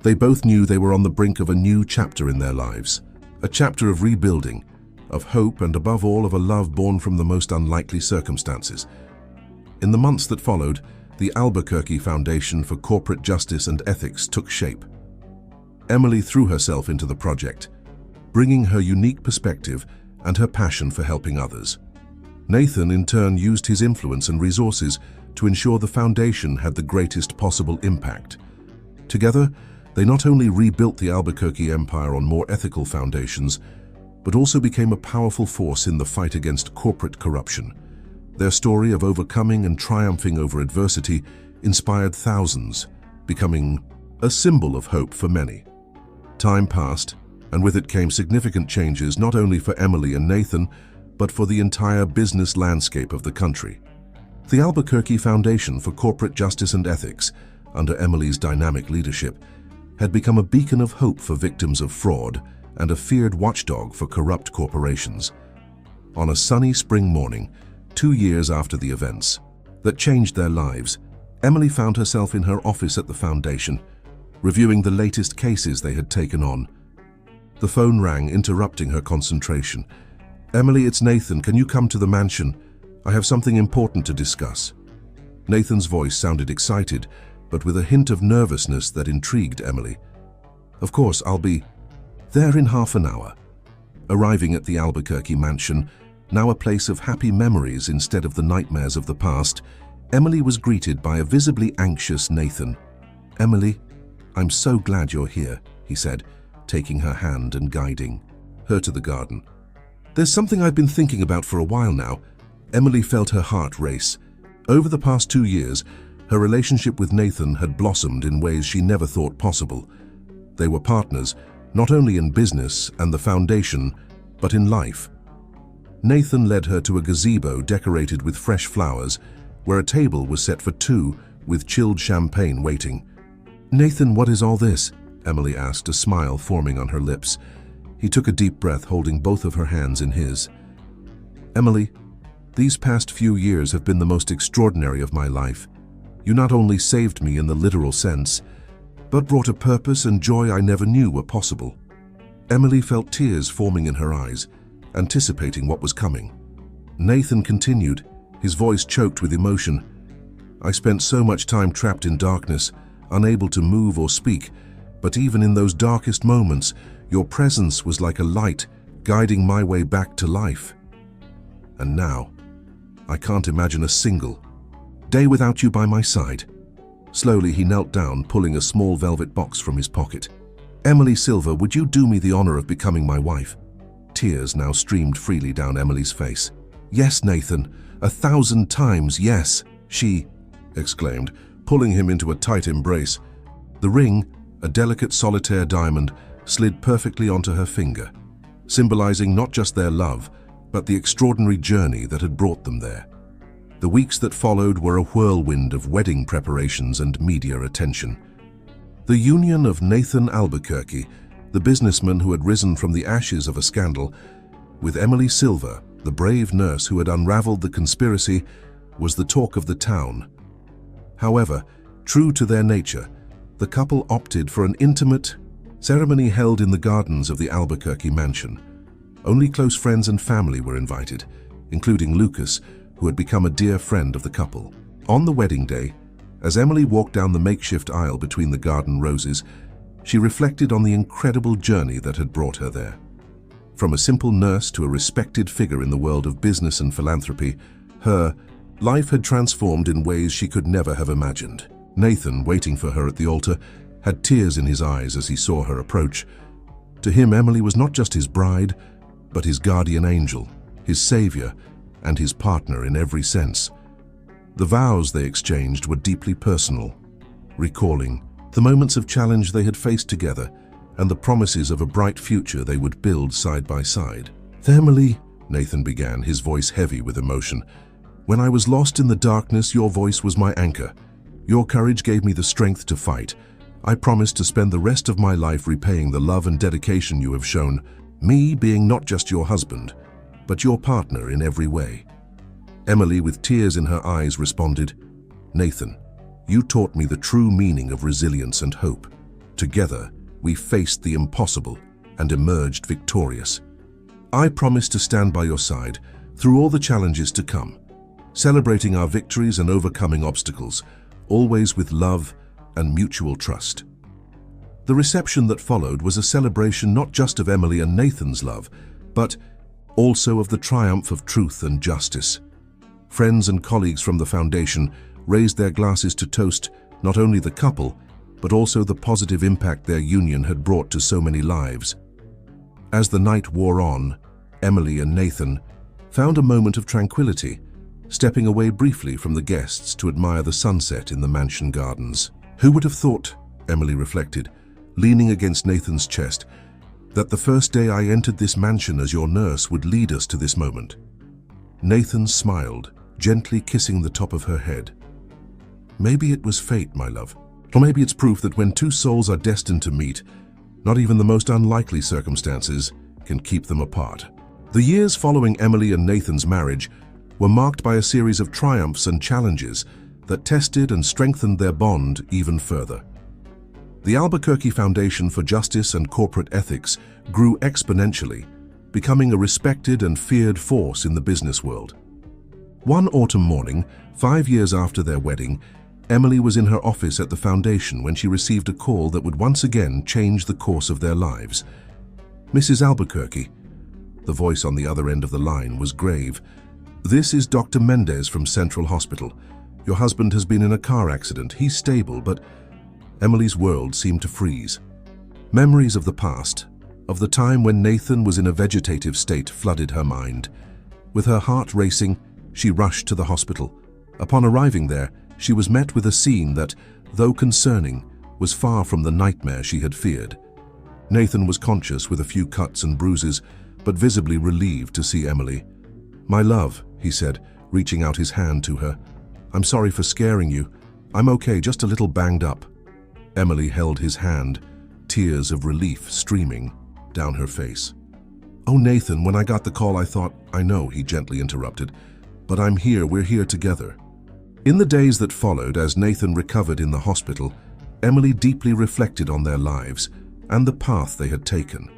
they both knew they were on the brink of a new chapter in their lives. A chapter of rebuilding, of hope, and above all of a love born from the most unlikely circumstances. In the months that followed, the Albuquerque Foundation for Corporate Justice and Ethics took shape. Emily threw herself into the project, bringing her unique perspective and her passion for helping others. Nathan, in turn, used his influence and resources to ensure the foundation had the greatest possible impact. Together, they not only rebuilt the Albuquerque empire on more ethical foundations, but also became a powerful force in the fight against corporate corruption. Their story of overcoming and triumphing over adversity inspired thousands, becoming a symbol of hope for many. Time passed, and with it came significant changes not only for Emily and Nathan, but for the entire business landscape of the country. The Albuquerque Foundation for Corporate Justice and Ethics, under Emily's dynamic leadership, had become a beacon of hope for victims of fraud and a feared watchdog for corrupt corporations. On a sunny spring morning, 2 years after the events that changed their lives, Emily found herself in her office at the foundation, reviewing the latest cases they had taken on. The phone rang, interrupting her concentration. "Emily, it's Nathan. Can you come to the mansion? I have something important to discuss." Nathan's voice sounded excited, but with a hint of nervousness that intrigued Emily. "Of course, I'll be there in half an hour." Arriving at the Albuquerque mansion, now a place of happy memories instead of the nightmares of the past, Emily was greeted by a visibly anxious Nathan. "Emily, I'm so glad you're here," he said, taking her hand and guiding her to the garden. "There's something I've been thinking about for a while now." Emily felt her heart race. Over the past 2 years, her relationship with Nathan had blossomed in ways she never thought possible. They were partners, not only in business and the foundation, but in life. Nathan led her to a gazebo decorated with fresh flowers, where a table was set for 2 with chilled champagne waiting. "Nathan, what is all this?" Emily asked, a smile forming on her lips. He took a deep breath, holding both of her hands in his. "Emily, These past few years have been the most extraordinary of my life. You not only saved me in the literal sense, but brought a purpose and joy I never knew were possible." Emily felt tears forming in her eyes, anticipating what was coming. Nathan continued, his voice choked with emotion. "I spent so much time trapped in darkness, unable to move or speak, but even in those darkest moments, your presence was like a light guiding my way back to life. And now, I can't imagine a single day without you by my side." Slowly, he knelt down, pulling a small velvet box from his pocket. "Emily Silver, would you do me the honor of becoming my wife?" Tears now streamed freely down Emily's face. "Yes, Nathan, 1,000 times yes," she exclaimed, pulling him into a tight embrace. The ring, a delicate solitaire diamond, slid perfectly onto her finger, symbolizing not just their love, but the extraordinary journey that had brought them there. The weeks that followed were a whirlwind of wedding preparations and media attention. The union of Nathan Albuquerque, the businessman who had risen from the ashes of a scandal, with Emily Silver, the brave nurse who had unraveled the conspiracy, was the talk of the town. However, true to their nature, the couple opted for an intimate ceremony held in the gardens of the Albuquerque mansion. Only close friends and family were invited, including Lucas, who had become a dear friend of the couple. On the wedding day, as Emily walked down the makeshift aisle between the garden roses, she reflected on the incredible journey that had brought her there. From a simple nurse to a respected figure in the world of business and philanthropy, her life had transformed in ways she could never have imagined. Nathan, waiting for her at the altar, had tears in his eyes as he saw her approach. To him, Emily was not just his bride, but his guardian angel, his savior, and his partner in every sense. The vows they exchanged were deeply personal, recalling the moments of challenge they had faced together and the promises of a bright future they would build side by side. "Emily," Nathan began, his voice heavy with emotion, "when I was lost in the darkness, your voice was my anchor. Your courage gave me the strength to fight. I promise to spend the rest of my life repaying the love and dedication you have shown, me being not just your husband, but your partner in every way." Emily, with tears in her eyes, responded, "Nathan, you taught me the true meaning of resilience and hope. Together, we faced the impossible and emerged victorious. I promise to stand by your side through all the challenges to come, celebrating our victories and overcoming obstacles, always with love and mutual trust." The reception that followed was a celebration not just of Emily and Nathan's love, but also of the triumph of truth and justice. Friends and colleagues from the foundation raised their glasses to toast not only the couple, but also the positive impact their union had brought to so many lives. As the night wore on, Emily and Nathan found a moment of tranquility, stepping away briefly from the guests to admire the sunset in the mansion gardens. "Who would have thought," Emily reflected, leaning against Nathan's chest, "that the first day I entered this mansion as your nurse would lead us to this moment?" Nathan smiled, gently kissing the top of her head. "Maybe it was fate, my love. Or maybe it's proof that when two souls are destined to meet, not even the most unlikely circumstances can keep them apart." The years following Emily and Nathan's marriage were marked by a series of triumphs and challenges that tested and strengthened their bond even further. The Albuquerque Foundation for Justice and Corporate Ethics grew exponentially, becoming a respected and feared force in the business world. One autumn morning, 5 years after their wedding, Emily was in her office at the foundation when she received a call that would once again change the course of their lives. "Mrs. Albuquerque," the voice on the other end of the line was grave, "this is Dr. Mendez from Central Hospital. Your husband has been in a car accident. He's stable, but..." Emily's world seemed to freeze. Memories of the past, of the time when Nathan was in a vegetative state, flooded her mind. With her heart racing, she rushed to the hospital. Upon arriving there, she was met with a scene that, though concerning, was far from the nightmare she had feared. Nathan was conscious with a few cuts and bruises, but visibly relieved to see Emily. "My love," he said, reaching out his hand to her. "I'm sorry for scaring you. I'm okay, just a little banged up." Emily held his hand, tears of relief streaming down her face. "Oh, Nathan, when I got the call I thought..." "I know," he gently interrupted. But I'm here, we're here together. In the days that followed, as Nathan recovered in the hospital, Emily deeply reflected on their lives and the path they had taken.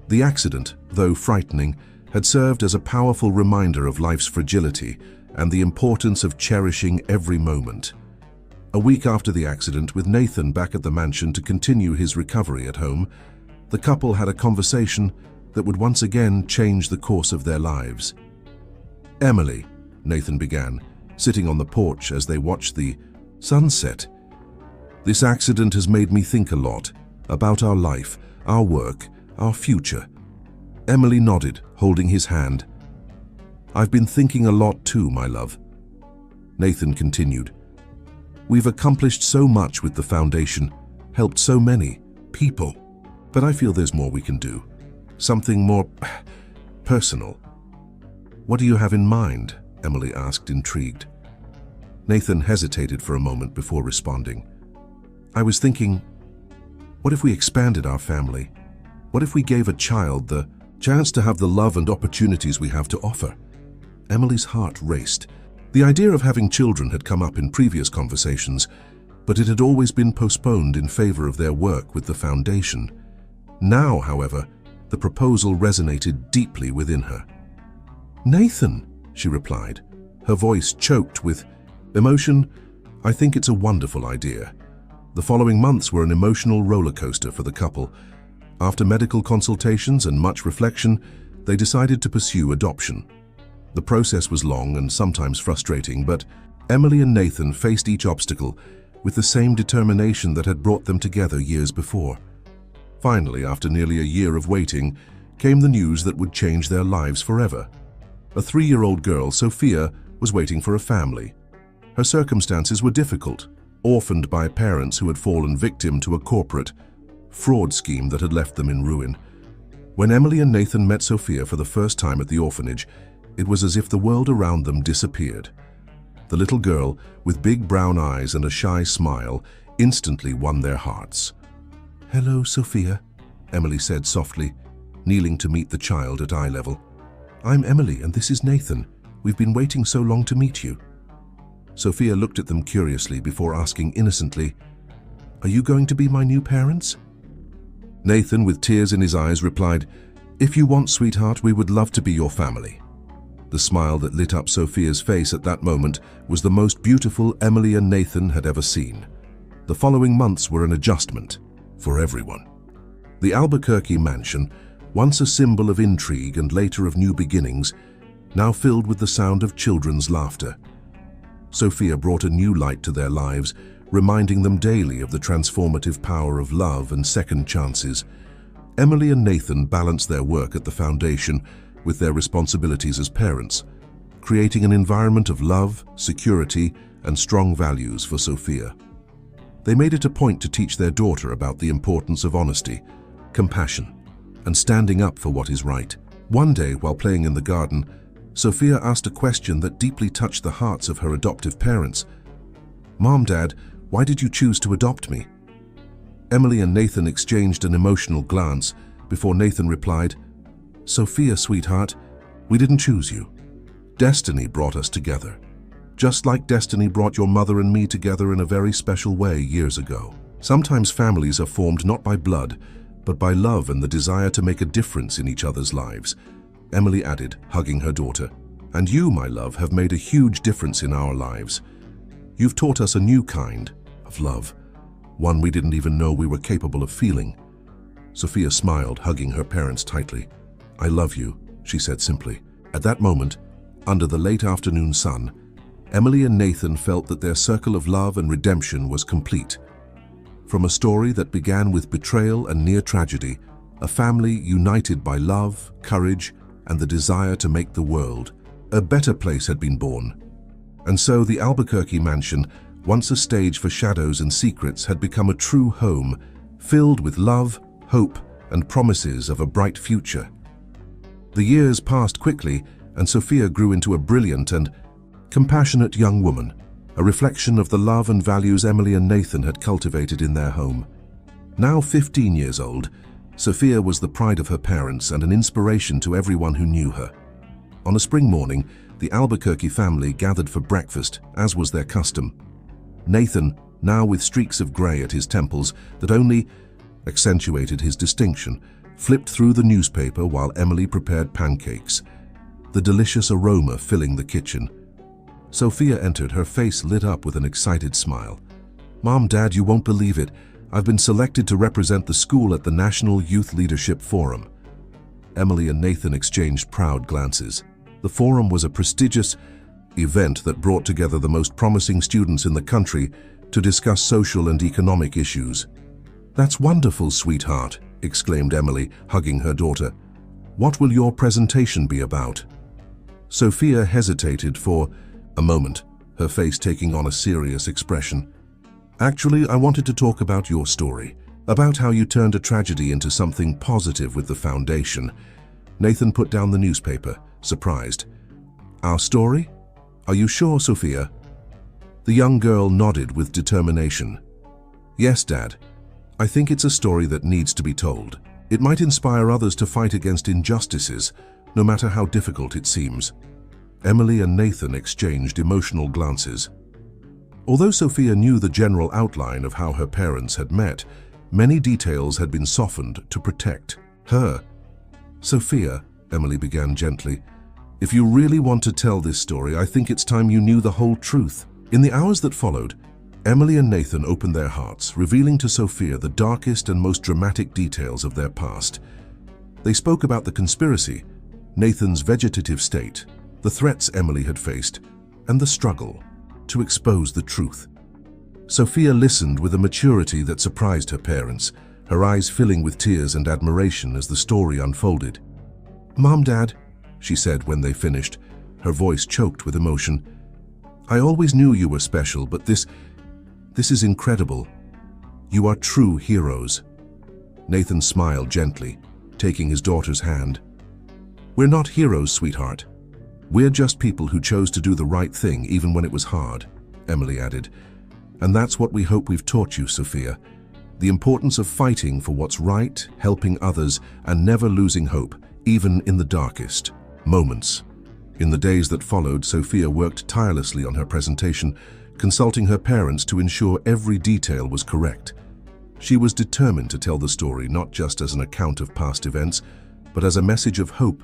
The accident, though frightening, had served as a powerful reminder of life's fragility and the importance of cherishing every moment. A week after the accident, with Nathan back at the mansion to continue his recovery at home, the couple had a conversation that would once again change the course of their lives. "Emily," Nathan began, sitting on the porch as they watched the sunset. "This accident has made me think a lot about our life, our work, our future." Emily nodded, holding his hand. "I've been thinking a lot too, my love." Nathan continued, "We've accomplished so much with the foundation, helped so many people, but I feel there's more we can do. Something more personal." "What do you have in mind?" Emily asked, intrigued. Nathan hesitated for a moment before responding. "I was thinking, what if we expanded our family? What if we gave a child the chance to have the love and opportunities we have to offer?" Emily's heart raced. The idea of having children had come up in previous conversations, but it had always been postponed in favor of their work with the foundation. Now, however, the proposal resonated deeply within her. "Nathan," she replied, her voice choked with emotion, "I think it's a wonderful idea." The following months were an emotional roller coaster for the couple. After medical consultations and much reflection, they decided to pursue adoption. The process was long and sometimes frustrating, but Emily and Nathan faced each obstacle with the same determination that had brought them together years before. Finally, after nearly a year of waiting, came the news that would change their lives forever. A 3-year-old girl, Sophia, was waiting for a family. Her circumstances were difficult, orphaned by parents who had fallen victim to a corporate fraud scheme that had left them in ruin. When Emily and Nathan met Sophia for the first time at the orphanage, it was as if the world around them disappeared. The little girl, with big brown eyes and a shy smile, instantly won their hearts. "Hello, Sophia," Emily said softly, kneeling to meet the child at eye level. "I'm Emily and this is Nathan. We've been waiting so long to meet you." Sophia looked at them curiously before asking innocently, "Are you going to be my new parents?" Nathan, with tears in his eyes, replied, "If you want, sweetheart, we would love to be your family." The smile that lit up Sophia's face at that moment was the most beautiful Emily and Nathan had ever seen. The following months were an adjustment for everyone. The Albuquerque mansion, once a symbol of intrigue and later of new beginnings, now filled with the sound of children's laughter. Sophia brought a new light to their lives, reminding them daily of the transformative power of love and second chances. Emily and Nathan balanced their work at the foundation with their responsibilities as parents, creating an environment of love, security, and strong values for Sophia. They made it a point to teach their daughter about the importance of honesty, compassion, and standing up for what is right. One day, while playing in the garden, Sophia asked a question that deeply touched the hearts of her adoptive parents. "Mom, Dad, why did you choose to adopt me?" Emily and Nathan exchanged an emotional glance before Nathan replied, "Sophia, sweetheart, we didn't choose you. Destiny brought us together, just like destiny brought your mother and me together in a very special way years ago. Sometimes families are formed not by blood, but by love and the desire to make a difference in each other's lives," Emily added, hugging her daughter. "And you, my love, have made a huge difference in our lives. You've taught us a new kind of love, one we didn't even know we were capable of feeling." Sophia smiled, hugging her parents tightly. "I love you," she said simply. At that moment, under the late afternoon sun, Emily and Nathan felt that their circle of love and redemption was complete. From a story that began with betrayal and near tragedy, a family united by love, courage, and the desire to make the world a better place had been born. And so the Albuquerque mansion, once a stage for shadows and secrets, had become a true home, filled with love, hope, and promises of a bright future. The years passed quickly, and Sophia grew into a brilliant and compassionate young woman, a reflection of the love and values Emily and Nathan had cultivated in their home. Now 15 years old, Sophia was the pride of her parents and an inspiration to everyone who knew her. On a spring morning, the Albuquerque family gathered for breakfast, as was their custom. Nathan, now with streaks of gray at his temples that only accentuated his distinction, flipped through the newspaper while Emily prepared pancakes, the delicious aroma filling the kitchen. Sophia entered, her face lit up with an excited smile. "Mom, Dad, you won't believe it. I've been selected to represent the school at the National Youth Leadership Forum." Emily and Nathan exchanged proud glances. The forum was a prestigious event that brought together the most promising students in the country to discuss social and economic issues. "That's wonderful, sweetheart," exclaimed Emily, hugging her daughter. "What will your presentation be about?" Sophia hesitated for a moment, her face taking on a serious expression. "Actually, I wanted to talk about your story, about how you turned a tragedy into something positive with the foundation." Nathan put down the newspaper, surprised. "Our story? Are you sure, Sophia?" The young girl nodded with determination. "Yes, Dad. I think it's a story that needs to be told. It might inspire others to fight against injustices, no matter how difficult it seems." Emily and Nathan exchanged emotional glances. Although Sophia knew the general outline of how her parents had met, many details had been softened to protect her. "Sophia," Emily began gently, "if you really want to tell this story, I think it's time you knew the whole truth." In the hours that followed, Emily and Nathan opened their hearts, revealing to Sophia the darkest and most dramatic details of their past. They spoke about the conspiracy, Nathan's vegetative state, the threats Emily had faced, and the struggle to expose the truth. Sophia listened with a maturity that surprised her parents, her eyes filling with tears and admiration as the story unfolded. "Mom, Dad," she said when they finished, her voice choked with emotion, "I always knew you were special, but this is incredible. You are true heroes." Nathan smiled gently, taking his daughter's hand. "We're not heroes, sweetheart. We're just people who chose to do the right thing even when it was hard," Emily added. "And that's what we hope we've taught you, Sophia. The importance of fighting for what's right, helping others, and never losing hope, even in the darkest moments." In the days that followed, Sophia worked tirelessly on her presentation, consulting her parents to ensure every detail was correct. She was determined to tell the story not just as an account of past events, but as a message of hope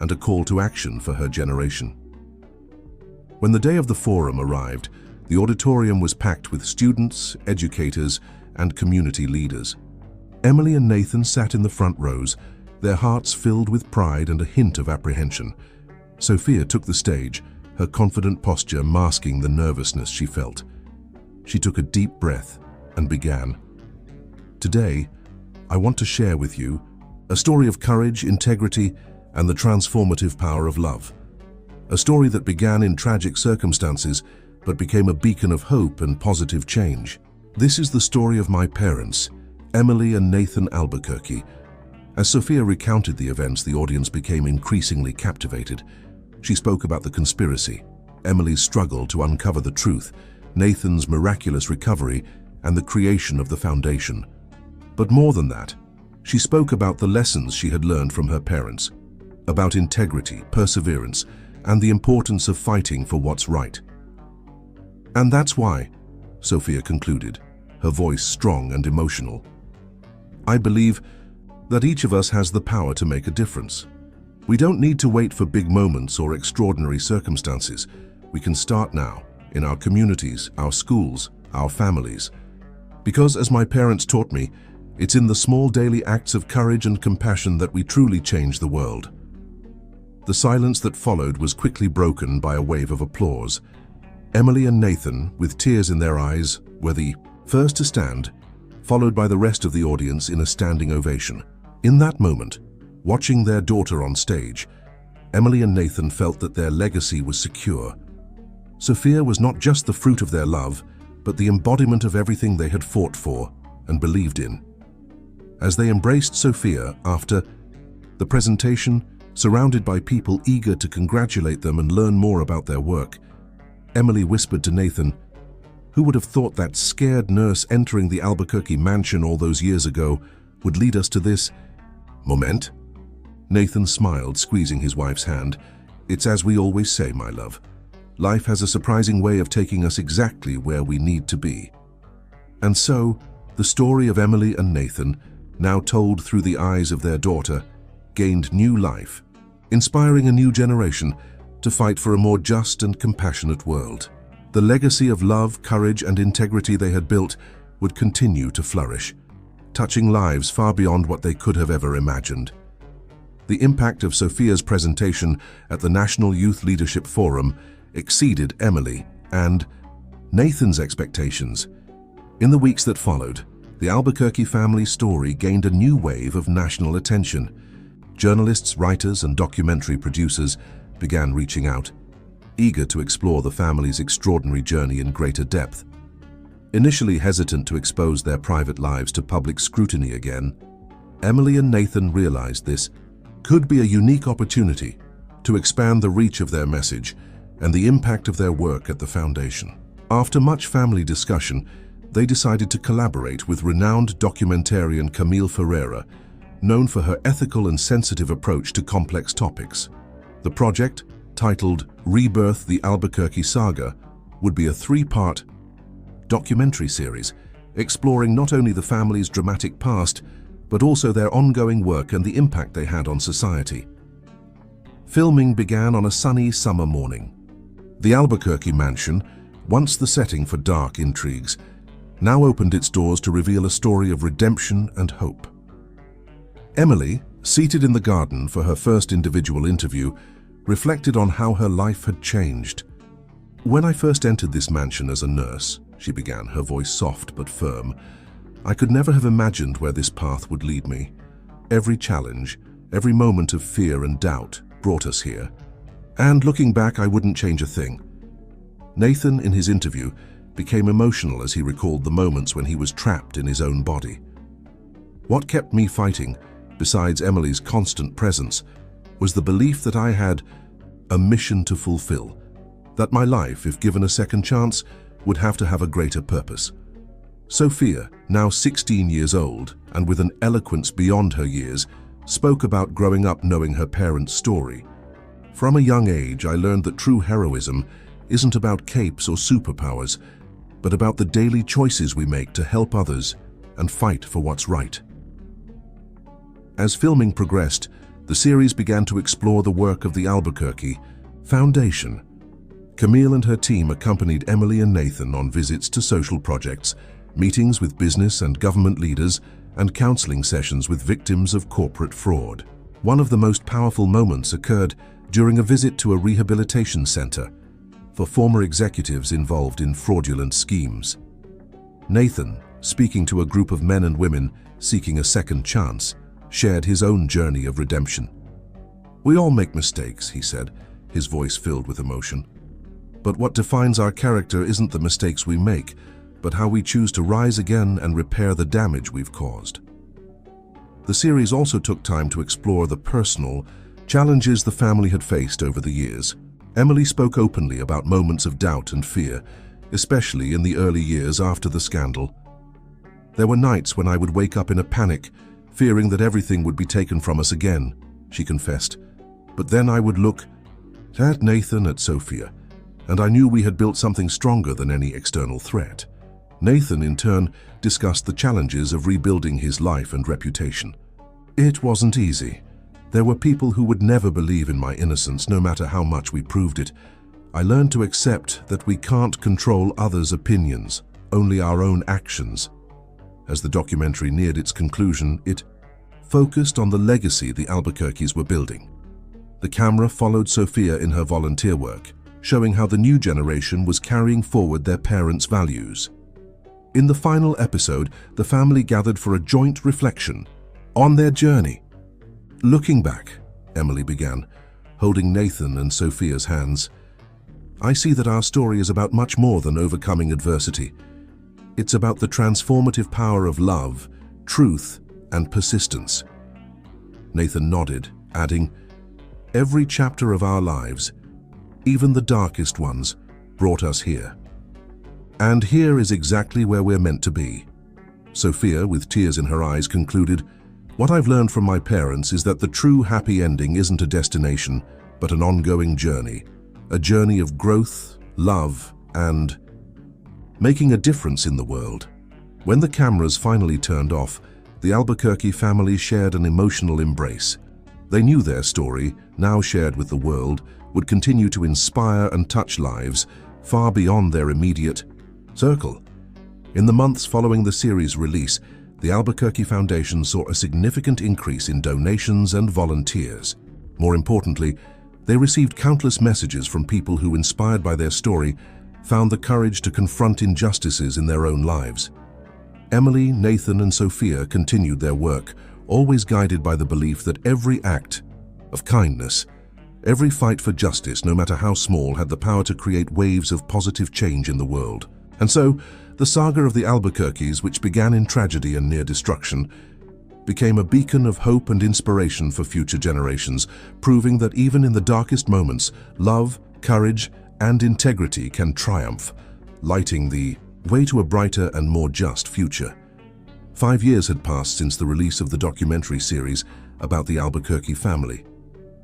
and a call to action for her generation. When the day of the forum arrived, the auditorium was packed with students, educators, and community leaders. Emily and Nathan sat in the front rows, their hearts filled with pride and a hint of apprehension. Sophia took the stage, her confident posture masking the nervousness she felt. She took a deep breath and began. "Today, I want to share with you a story of courage, integrity, and the transformative power of love. A story that began in tragic circumstances, but became a beacon of hope and positive change. This is the story of my parents, Emily and Nathan Albuquerque." As Sophia recounted the events, the audience became increasingly captivated. She spoke about the conspiracy, Emily's struggle to uncover the truth, Nathan's miraculous recovery, and the creation of the foundation. But more than that, she spoke about the lessons she had learned from her parents, about integrity, perseverance, and the importance of fighting for what's right. "And that's why," Sophia concluded, her voice strong and emotional, "I believe that each of us has the power to make a difference. We don't need to wait for big moments or extraordinary circumstances. We can start now, in our communities, our schools, our families. Because, as my parents taught me, it's in the small daily acts of courage and compassion that we truly change the world." The silence that followed was quickly broken by a wave of applause. Emily and Nathan, with tears in their eyes, were the first to stand, followed by the rest of the audience in a standing ovation. In that moment, watching their daughter on stage, Emily and Nathan felt that their legacy was secure. Sophia was not just the fruit of their love, but the embodiment of everything they had fought for and believed in. As they embraced Sophia after the presentation, surrounded by people eager to congratulate them and learn more about their work, Emily whispered to Nathan, "Who would have thought that scared nurse entering the Albuquerque mansion all those years ago would lead us to this moment?" Nathan smiled, squeezing his wife's hand. It's as we always say, my love. Life has a surprising way of taking us exactly where we need to be. And so, the story of Emily and Nathan, now told through the eyes of their daughter, gained new life, inspiring a new generation to fight for a more just and compassionate world. The legacy of love, courage, and integrity they had built would continue to flourish, touching lives far beyond what they could have ever imagined. The impact of Sophia's presentation at the National Youth Leadership Forum exceeded Emily and Nathan's expectations. In the weeks that followed, the Albuquerque family story gained a new wave of national attention. Journalists, writers, and documentary producers began reaching out, eager to explore the family's extraordinary journey in greater depth. Initially hesitant to expose their private lives to public scrutiny again, Emily and Nathan realized this could be a unique opportunity to expand the reach of their message and the impact of their work at the foundation. After much family discussion, they decided to collaborate with renowned documentarian Camille Ferreira, known for her ethical and sensitive approach to complex topics. The project, titled Rebirth: The Albuquerque Saga, would be a three-part documentary series exploring not only the family's dramatic past, but also their ongoing work and the impact they had on society. Filming began on a sunny summer morning. The Albuquerque mansion, once the setting for dark intrigues, now opened its doors to reveal a story of redemption and hope. Emily, seated in the garden for her first individual interview, reflected on how her life had changed. "When I first entered this mansion as a nurse," she began, her voice soft but firm, "I could never have imagined where this path would lead me. Every challenge, every moment of fear and doubt brought us here. And looking back, I wouldn't change a thing." Nathan, in his interview, became emotional as he recalled the moments when he was trapped in his own body. "What kept me fighting, besides Emily's constant presence, was the belief that I had a mission to fulfill, that my life, if given a second chance, would have to have a greater purpose." Sophia, now 16 years old and with an eloquence beyond her years, spoke about growing up knowing her parents' story. "From a young age, I learned that true heroism isn't about capes or superpowers, but about the daily choices we make to help others and fight for what's right." As filming progressed, the series began to explore the work of the Albuquerque Foundation. Camille and her team accompanied Emily and Nathan on visits to social projects, meetings with business and government leaders, and counseling sessions with victims of corporate fraud. One of the most powerful moments occurred during a visit to a rehabilitation center for former executives involved in fraudulent schemes. Nathan, speaking to a group of men and women seeking a second chance, shared his own journey of redemption. "We all make mistakes," he said, his voice filled with emotion. "But what defines our character isn't the mistakes we make, but how we choose to rise again and repair the damage we've caused." The series also took time to explore the personal challenges the family had faced over the years. Emily spoke openly about moments of doubt and fear, especially in the early years after the scandal. "There were nights when I would wake up in a panic, fearing that everything would be taken from us again," she confessed. "But then I would look at Nathan, at Sophia, and I knew we had built something stronger than any external threat." Nathan, in turn, discussed the challenges of rebuilding his life and reputation. "It wasn't easy. There were people who would never believe in my innocence, no matter how much we proved it. I learned to accept that we can't control others' opinions, only our own actions." As the documentary neared its conclusion, it focused on the legacy the Albuquerques were building. The camera followed Sophia in her volunteer work, showing how the new generation was carrying forward their parents' values. In the final episode, the family gathered for a joint reflection on their journey. "Looking back," Emily began, holding Nathan and Sophia's hands, "I see that our story is about much more than overcoming adversity. It's about the transformative power of love, truth, and persistence." Nathan nodded, adding, "Every chapter of our lives, even the darkest ones, brought us here. And here is exactly where we're meant to be." Sophia, with tears in her eyes, concluded, "What I've learned from my parents is that the true happy ending isn't a destination, but an ongoing journey. A journey of growth, love, and making a difference in the world. When the cameras finally turned off, the Albuquerque family shared an emotional embrace. They knew their story, now shared with the world, would continue to inspire and touch lives far beyond their immediate circle. In the months following the series' release, the Albuquerque Foundation saw a significant increase in donations and volunteers. More importantly, they received countless messages from people who, inspired by their story, found the courage to confront injustices in their own lives. Emily, Nathan, and Sophia continued their work, always guided by the belief that every act of kindness, every fight for justice, no matter how small, had the power to create waves of positive change in the world. And so, the saga of the Albuquerques, which began in tragedy and near destruction, became a beacon of hope and inspiration for future generations, proving that even in the darkest moments, love, courage, and integrity can triumph, lighting the way to a brighter and more just future. 5 years had passed since the release of the documentary series about the Albuquerque family.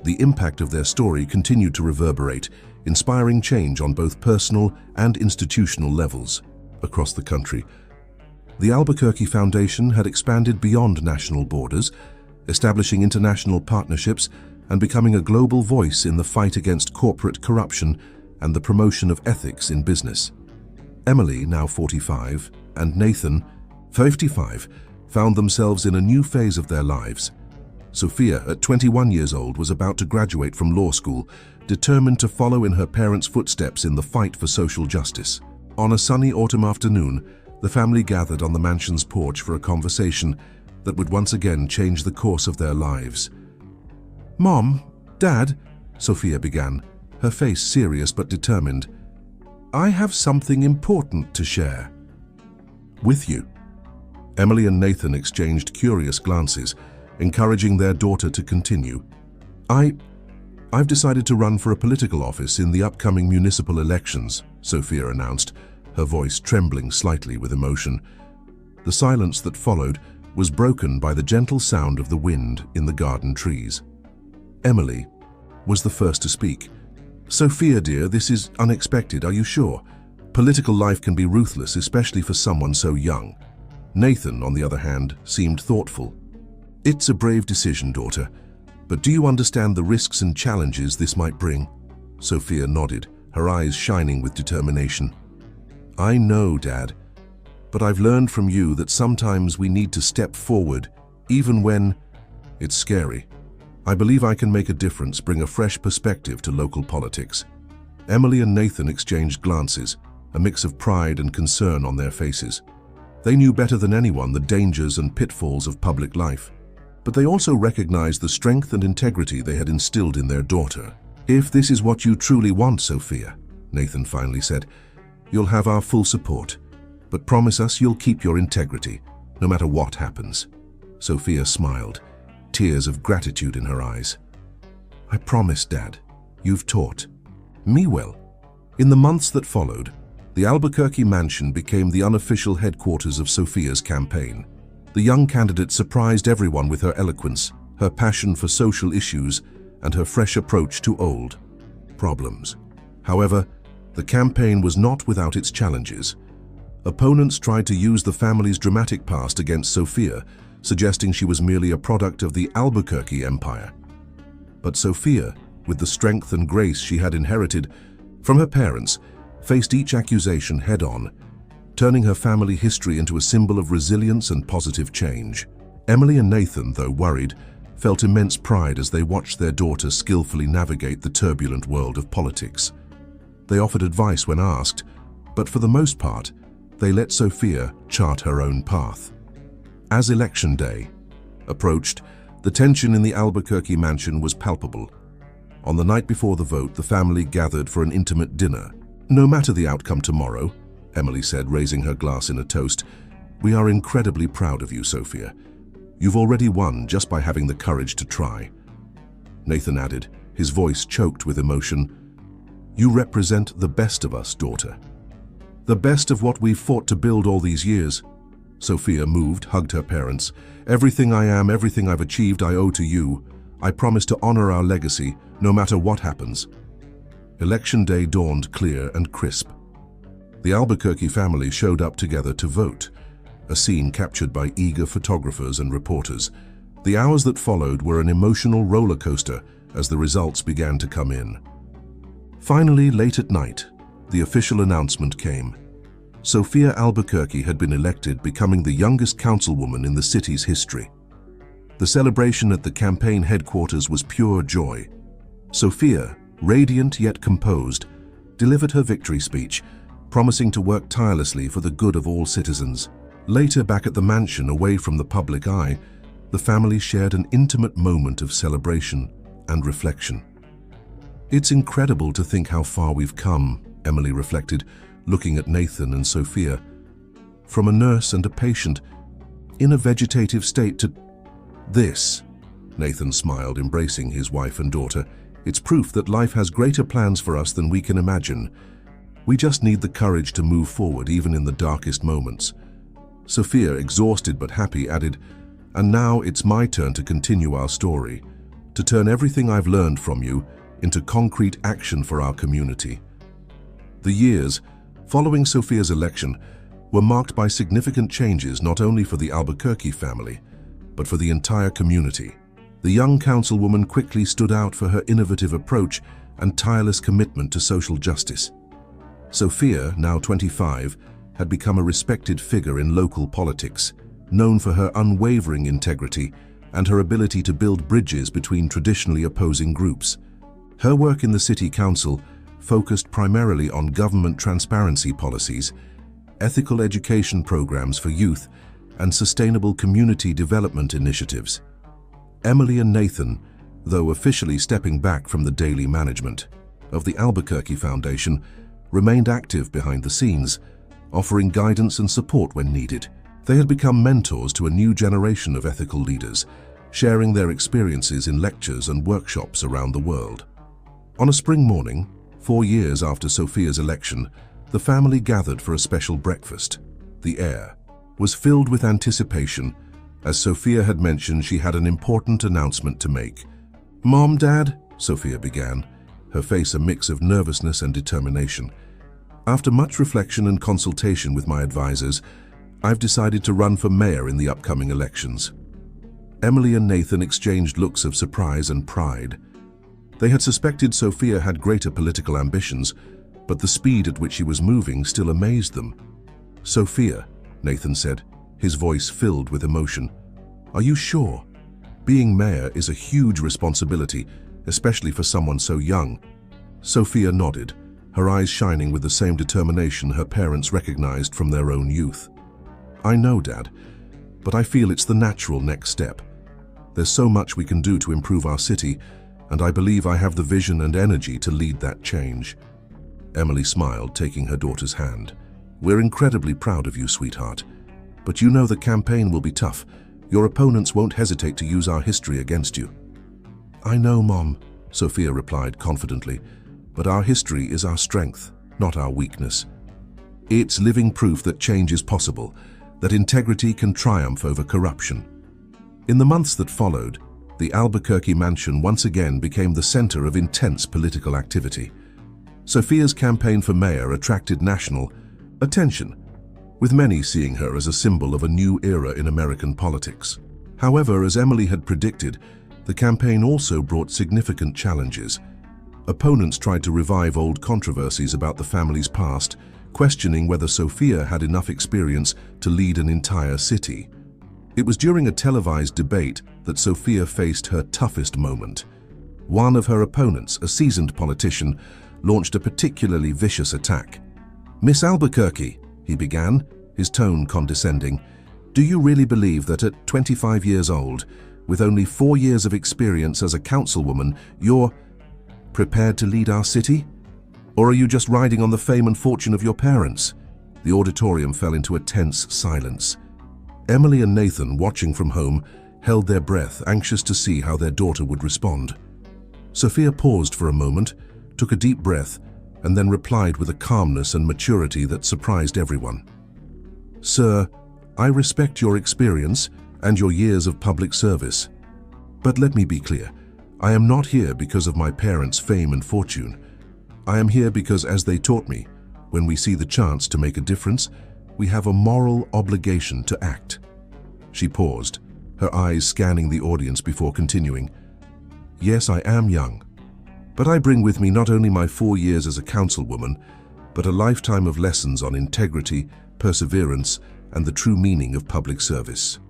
The impact of their story continued to reverberate, inspiring change on both personal and institutional levels across the country. The Albuquerque Foundation had expanded beyond national borders, establishing international partnerships and becoming a global voice in the fight against corporate corruption and the promotion of ethics in business. Emily, now 45, and Nathan, 55, found themselves in a new phase of their lives. Sophia, at 21 years old, was about to graduate from law school, determined to follow in her parents' footsteps in the fight for social justice. On a sunny autumn afternoon, the family gathered on the mansion's porch for a conversation that would once again change the course of their lives. "Mom, Dad," Sophia began, her face serious but determined, "I have something important to share." "With you?" Emily and Nathan exchanged curious glances, encouraging their daughter to continue. I've decided to run for a political office in the upcoming municipal elections," Sophia announced, her voice trembling slightly with emotion. The silence that followed was broken by the gentle sound of the wind in the garden trees. Emily was the first to speak. "Sophia, dear, this is unexpected, are you sure? Political life can be ruthless, especially for someone so young." Nathan, on the other hand, seemed thoughtful. "It's a brave decision, daughter. But do you understand the risks and challenges this might bring?" Sophia nodded, her eyes shining with determination. "I know, Dad, but I've learned from you that sometimes we need to step forward, even when it's scary. I believe I can make a difference, bring a fresh perspective to local politics." Emily and Nathan exchanged glances, a mix of pride and concern on their faces. They knew better than anyone the dangers and pitfalls of public life, but they also recognized the strength and integrity they had instilled in their daughter. "If this is what you truly want, Sophia," Nathan finally said, "you'll have our full support, but promise us you'll keep your integrity, no matter what happens." Sophia smiled, tears of gratitude in her eyes. "I promise, Dad. You've taught me well." In the months that followed, the Albuquerque mansion became the unofficial headquarters of Sophia's campaign. The young candidate surprised everyone with her eloquence, her passion for social issues, and her fresh approach to old problems. However, the campaign was not without its challenges. Opponents tried to use the family's dramatic past against Sophia, suggesting she was merely a product of the Albuquerque empire. But Sophia, with the strength and grace she had inherited from her parents, faced each accusation head-on, turning her family history into a symbol of resilience and positive change. Emily and Nathan, though worried, felt immense pride as they watched their daughter skillfully navigate the turbulent world of politics. They offered advice when asked, but for the most part, they let Sophia chart her own path. As election day approached, the tension in the Albuquerque mansion was palpable. On the night before the vote, the family gathered for an intimate dinner. "No matter the outcome tomorrow," Emily said, raising her glass in a toast, "we are incredibly proud of you, Sophia. You've already won just by having the courage to try." Nathan added, his voice choked with emotion, "You represent the best of us, daughter. The best of what we've fought to build all these years." Sophia, moved, hugged her parents. "Everything I am, everything I've achieved, I owe to you. I promise to honor our legacy, no matter what happens." Election day dawned clear and crisp. The Albuquerque family showed up together to vote, a scene captured by eager photographers and reporters. The hours that followed were an emotional roller coaster as the results began to come in. Finally, late at night, the official announcement came. Sofia Albuquerque had been elected, becoming the youngest councilwoman in the city's history. The celebration at the campaign headquarters was pure joy. Sofia, radiant yet composed, delivered her victory speech, promising to work tirelessly for the good of all citizens. Later, back at the mansion, away from the public eye, the family shared an intimate moment of celebration and reflection. "It's incredible to think how far we've come," Emily reflected, looking at Nathan and Sofia. "From a nurse and a patient in a vegetative state to this." Nathan smiled, embracing his wife and daughter. "It's proof that life has greater plans for us than we can imagine. We just need the courage to move forward, even in the darkest moments." Sofia, exhausted but happy, added, "And now it's my turn to continue our story, to turn everything I've learned from you into concrete action for our community." The years following Sofia's election were marked by significant changes not only for the Albuquerque family, but for the entire community. The young councilwoman quickly stood out for her innovative approach and tireless commitment to social justice. Sofia, now 25, had become a respected figure in local politics, known for her unwavering integrity and her ability to build bridges between traditionally opposing groups. Her work in the city council focused primarily on government transparency policies, ethical education programs for youth, and sustainable community development initiatives. Emily and Nathan, though officially stepping back from the daily management of the Albuquerque Foundation, remained active behind the scenes, offering guidance and support when needed. They had become mentors to a new generation of ethical leaders, sharing their experiences in lectures and workshops around the world. On a spring morning, 4 years after Sofia's election, the family gathered for a special breakfast. The air was filled with anticipation. As Sofia had mentioned, she had an important announcement to make. "Mom, Dad," Sofia began, her face a mix of nervousness and determination. "After much reflection and consultation with my advisors, I've decided to run for mayor in the upcoming elections." Emily and Nathan exchanged looks of surprise and pride. They had suspected Sofia had greater political ambitions, but the speed at which she was moving still amazed them. "Sofia," Nathan said, his voice filled with emotion, "are you sure? Being mayor is a huge responsibility, especially for someone so young." Sofia nodded, her eyes shining with the same determination her parents recognized from their own youth. "I know, Dad, but I feel it's the natural next step. There's so much we can do to improve our city, and I believe I have the vision and energy to lead that change." Emily smiled, taking her daughter's hand. "We're incredibly proud of you, sweetheart. But you know the campaign will be tough. Your opponents won't hesitate to use our history against you." "I know, Mom," Sofia replied confidently, "but our history is our strength, not our weakness. It's living proof that change is possible, that integrity can triumph over corruption." In the months that followed, the Albuquerque mansion once again became the center of intense political activity. Sofia's campaign for mayor attracted national attention, with many seeing her as a symbol of a new era in American politics. However, as Emily had predicted, the campaign also brought significant challenges. Opponents tried to revive old controversies about the family's past, questioning whether Sofia had enough experience to lead an entire city. It was during a televised debate that Sofia faced her toughest moment. One of her opponents, a seasoned politician, launched a particularly vicious attack. "Miss Albuquerque," he began, his tone condescending, "do you really believe that at 25 years old, with only 4 years of experience as a councilwoman, you're prepared to lead our city? Or are you just riding on the fame and fortune of your parents?" The auditorium fell into a tense silence. Emily and Nathan, watching from home, held their breath, anxious to see how their daughter would respond. Sofia paused for a moment, took a deep breath, and then replied with a calmness and maturity that surprised everyone. "Sir, I respect your experience and your years of public service. But let me be clear, I am not here because of my parents' fame and fortune. I am here because, as they taught me, when we see the chance to make a difference, we have a moral obligation to act." She paused, her eyes scanning the audience before continuing. "Yes, I am young, but I bring with me not only my 4 years as a councilwoman, but a lifetime of lessons on integrity, perseverance, and the true meaning of public service.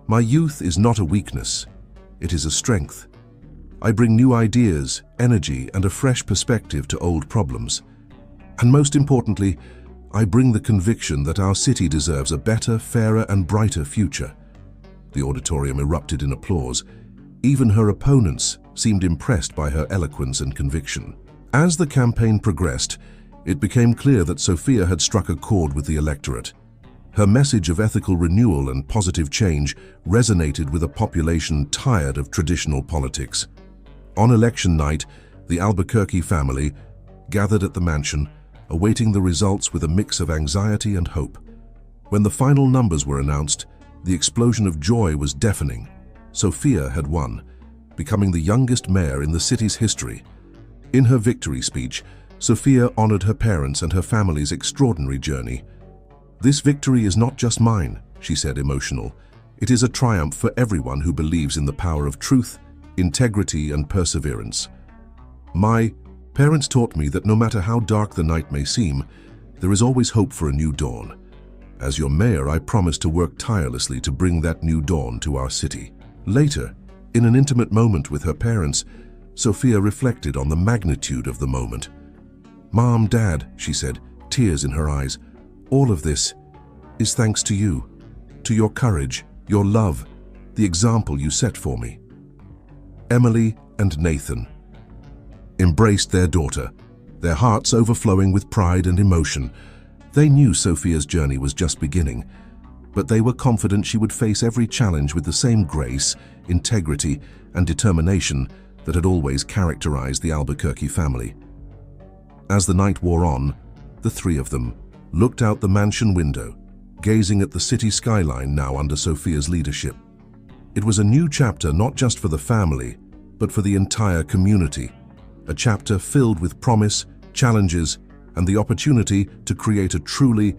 My youth is not a weakness, it is a strength. I bring new ideas, energy, and a fresh perspective to old problems. And most importantly, I bring the conviction that our city deserves a better, fairer, and brighter future." The auditorium erupted in applause. Even her opponents seemed impressed by her eloquence and conviction. As the campaign progressed, it became clear that Sophia had struck a chord with the electorate. Her message of ethical renewal and positive change resonated with a population tired of traditional politics. On election night, the Albuquerque family gathered at the mansion, awaiting the results with a mix of anxiety and hope. When the final numbers were announced, the explosion of joy was deafening. Sophia had won, becoming the youngest mayor in the city's history. In her victory speech, Sophia honored her parents and her family's extraordinary journey. "This victory is not just mine," she said, emotional. "It is a triumph for everyone who believes in the power of truth, integrity, and perseverance. My parents taught me that no matter how dark the night may seem, there is always hope for a new dawn. As your mayor, I promise to work tirelessly to bring that new dawn to our city." Later, in an intimate moment with her parents, Sophia reflected on the magnitude of the moment. "Mom, Dad," she said, tears in her eyes, "all of this is thanks to you, to your courage, your love, the example you set for me." Emily and Nathan embraced their daughter, their hearts overflowing with pride and emotion. They knew Sophia's journey was just beginning, but they were confident she would face every challenge with the same grace, integrity, and determination that had always characterized the Albuquerque family. As the night wore on, the three of them looked out the mansion window, gazing at the city skyline now under Sophia's leadership. It was a new chapter not just for the family, but for the entire community. A chapter filled with promise, challenges, and the opportunity to create a truly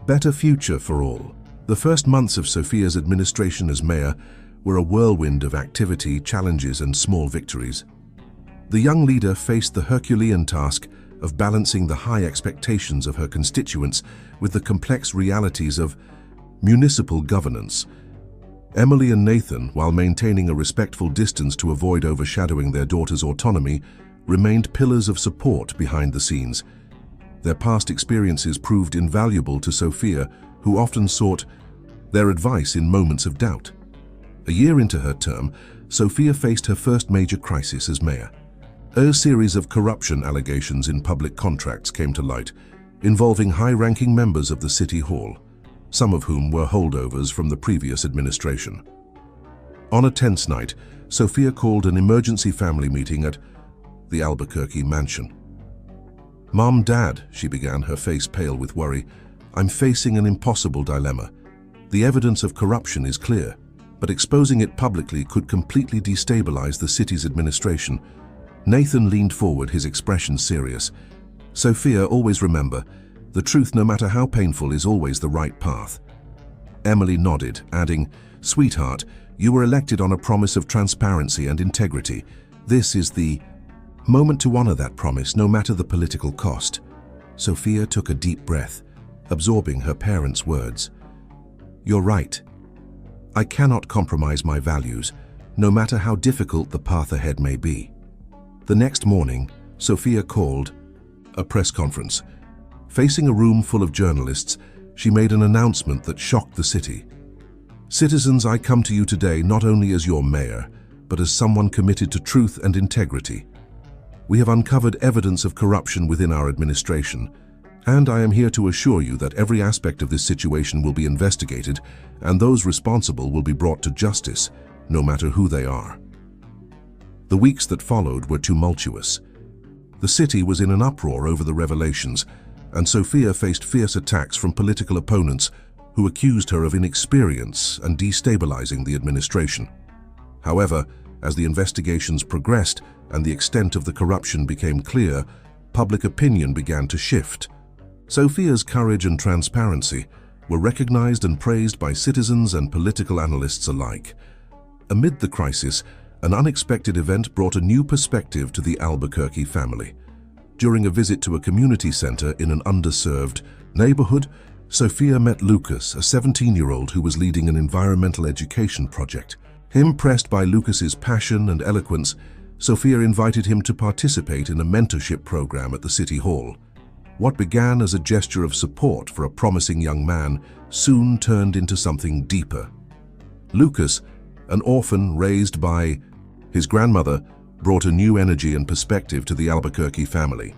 better future for all. The first months of Sophia's administration as mayor were a whirlwind of activity, challenges, and small victories. The young leader faced the Herculean task of balancing the high expectations of her constituents with the complex realities of municipal governance. Emily and Nathan, while maintaining a respectful distance to avoid overshadowing their daughter's autonomy, remained pillars of support behind the scenes. Their past experiences proved invaluable to Sophia, who often sought their advice in moments of doubt. A year into her term, Sophia faced her first major crisis as mayor. A series of corruption allegations in public contracts came to light, involving high-ranking members of the City Hall, some of whom were holdovers from the previous administration. On a tense night, Sophia called an emergency family meeting at the Albuquerque mansion. "Mom, Dad," she began, her face pale with worry, "I'm facing an impossible dilemma. The evidence of corruption is clear, but exposing it publicly could completely destabilize the city's administration." Nathan leaned forward, his expression serious. "Sophia, always remember, the truth, no matter how painful, is always the right path." Emily nodded, adding, "Sweetheart, you were elected on a promise of transparency and integrity. This is the moment to honor that promise, no matter the political cost." Sophia took a deep breath, absorbing her parents' words. "You're right. I cannot compromise my values, no matter how difficult the path ahead may be." The next morning, Sophia called a press conference. Facing a room full of journalists, she made an announcement that shocked the city. "Citizens, I come to you today not only as your mayor, but as someone committed to truth and integrity. We have uncovered evidence of corruption within our administration, and I am here to assure you that every aspect of this situation will be investigated and those responsible will be brought to justice, no matter who they are." The weeks that followed were tumultuous. The city was in an uproar over the revelations, and Sophia faced fierce attacks from political opponents who accused her of inexperience and destabilizing the administration. However, As the investigations progressed and the extent of the corruption became clear, public opinion began to shift. Sophia's courage and transparency were recognized and praised by citizens and political analysts alike. Amid the crisis, an unexpected event brought a new perspective to the Albuquerque family. During a visit to a community center in an underserved neighborhood, Sophia met Lucas, a 17-year-old who was leading an environmental education project. Impressed by Lucas's passion and eloquence, Sophia invited him to participate in a mentorship program at the City Hall. What began as a gesture of support for a promising young man soon turned into something deeper. Lucas, an orphan raised by his grandmother, brought a new energy and perspective to the Albuquerque family.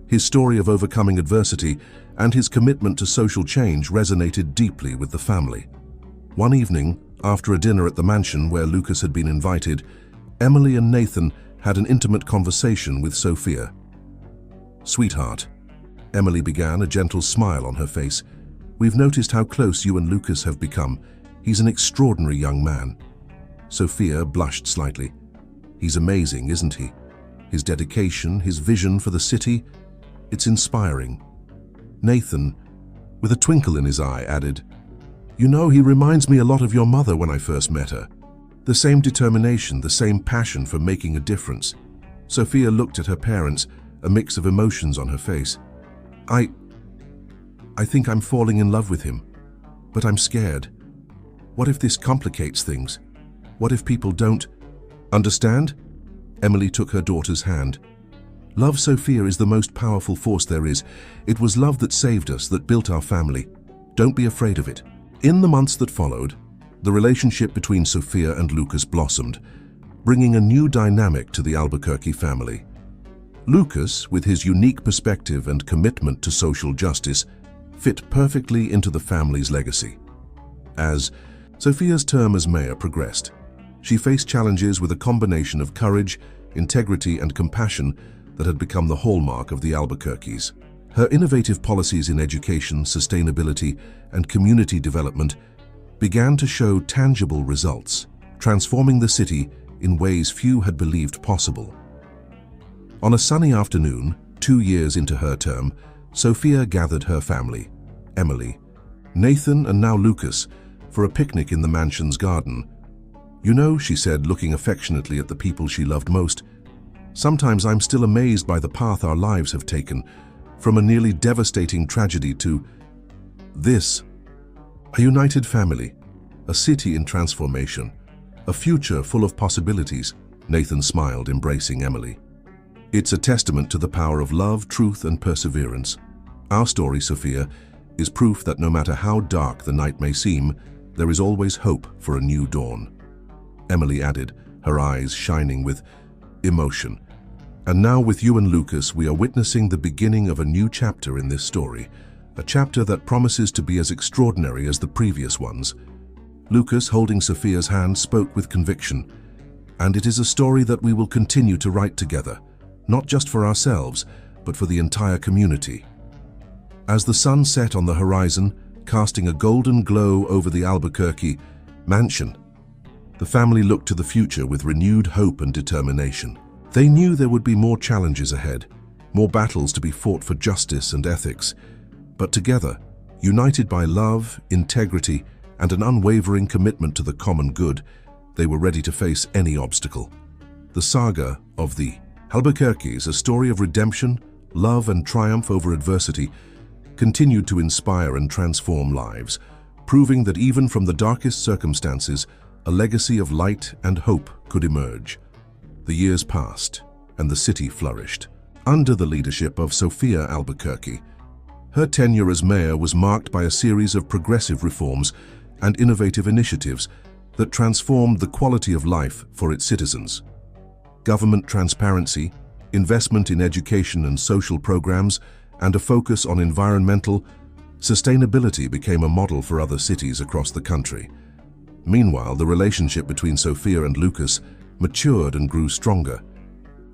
His story of overcoming adversity and his commitment to social change resonated deeply with the family. One evening, after a dinner at the mansion where Lucas had been invited, Emily and Nathan had an intimate conversation with Sophia. "Sweetheart," Emily began, a gentle smile on her face, "we've noticed how close you and Lucas have become. He's an extraordinary young man." Sophia blushed slightly. "He's amazing, isn't he? His dedication, his vision for the city, it's inspiring." Nathan, with a twinkle in his eye, added, "You know, he reminds me a lot of your mother when I first met her. The same determination, the same passion for making a difference." Sophia looked at her parents, a mix of emotions on her face. I think I'm falling in love with him, but I'm scared. What if this complicates things? What if people don't understand?" Emily took her daughter's hand. "Love, Sophia, is the most powerful force there is. It was love that saved us, that built our family. Don't be afraid of it." In the months that followed, the relationship between Sophia and Lucas blossomed, bringing a new dynamic to the Albuquerque family. Lucas, with his unique perspective and commitment to social justice, fit perfectly into the family's legacy. As Sophia's term as mayor progressed, she faced challenges with a combination of courage, integrity, and compassion that had become the hallmark of the Albuquerques. Her innovative policies in education, sustainability, and community development began to show tangible results, transforming the city in ways few had believed possible. On a sunny afternoon, 2 years into her term, Sophia gathered her family, Emily, Nathan, and now Lucas, for a picnic in the mansion's garden. "You know," she said, looking affectionately at the people she loved most, "sometimes I'm still amazed by the path our lives have taken, from a nearly devastating tragedy to this. A united family, a city in transformation, a future full of possibilities." Nathan smiled, embracing Emily. "It's a testament to the power of love, truth, and perseverance. Our story, Sophia, is proof that no matter how dark the night may seem, there is always hope for a new dawn." Emily added, her eyes shining with emotion. "And now with you and Lucas, we are witnessing the beginning of a new chapter in this story, a chapter that promises to be as extraordinary as the previous ones." Lucas, holding Sophia's hand, spoke with conviction. "And it is a story that we will continue to write together, not just for ourselves, but for the entire community." As the sun set on the horizon, casting a golden glow over the Albuquerque mansion, the family looked to the future with renewed hope and determination. They knew there would be more challenges ahead, more battles to be fought for justice and ethics. But together, united by love, integrity, and an unwavering commitment to the common good, they were ready to face any obstacle. The saga of the Albuquerques, a story of redemption, love, and triumph over adversity, continued to inspire and transform lives, proving that even from the darkest circumstances, a legacy of light and hope could emerge. The years passed, and the city flourished. Under the leadership of Sophia Albuquerque, her tenure as mayor was marked by a series of progressive reforms and innovative initiatives that transformed the quality of life for its citizens. Government transparency, investment in education and social programs, and a focus on environmental sustainability became a model for other cities across the country. Meanwhile, the relationship between Sophia and Lucas matured and grew stronger.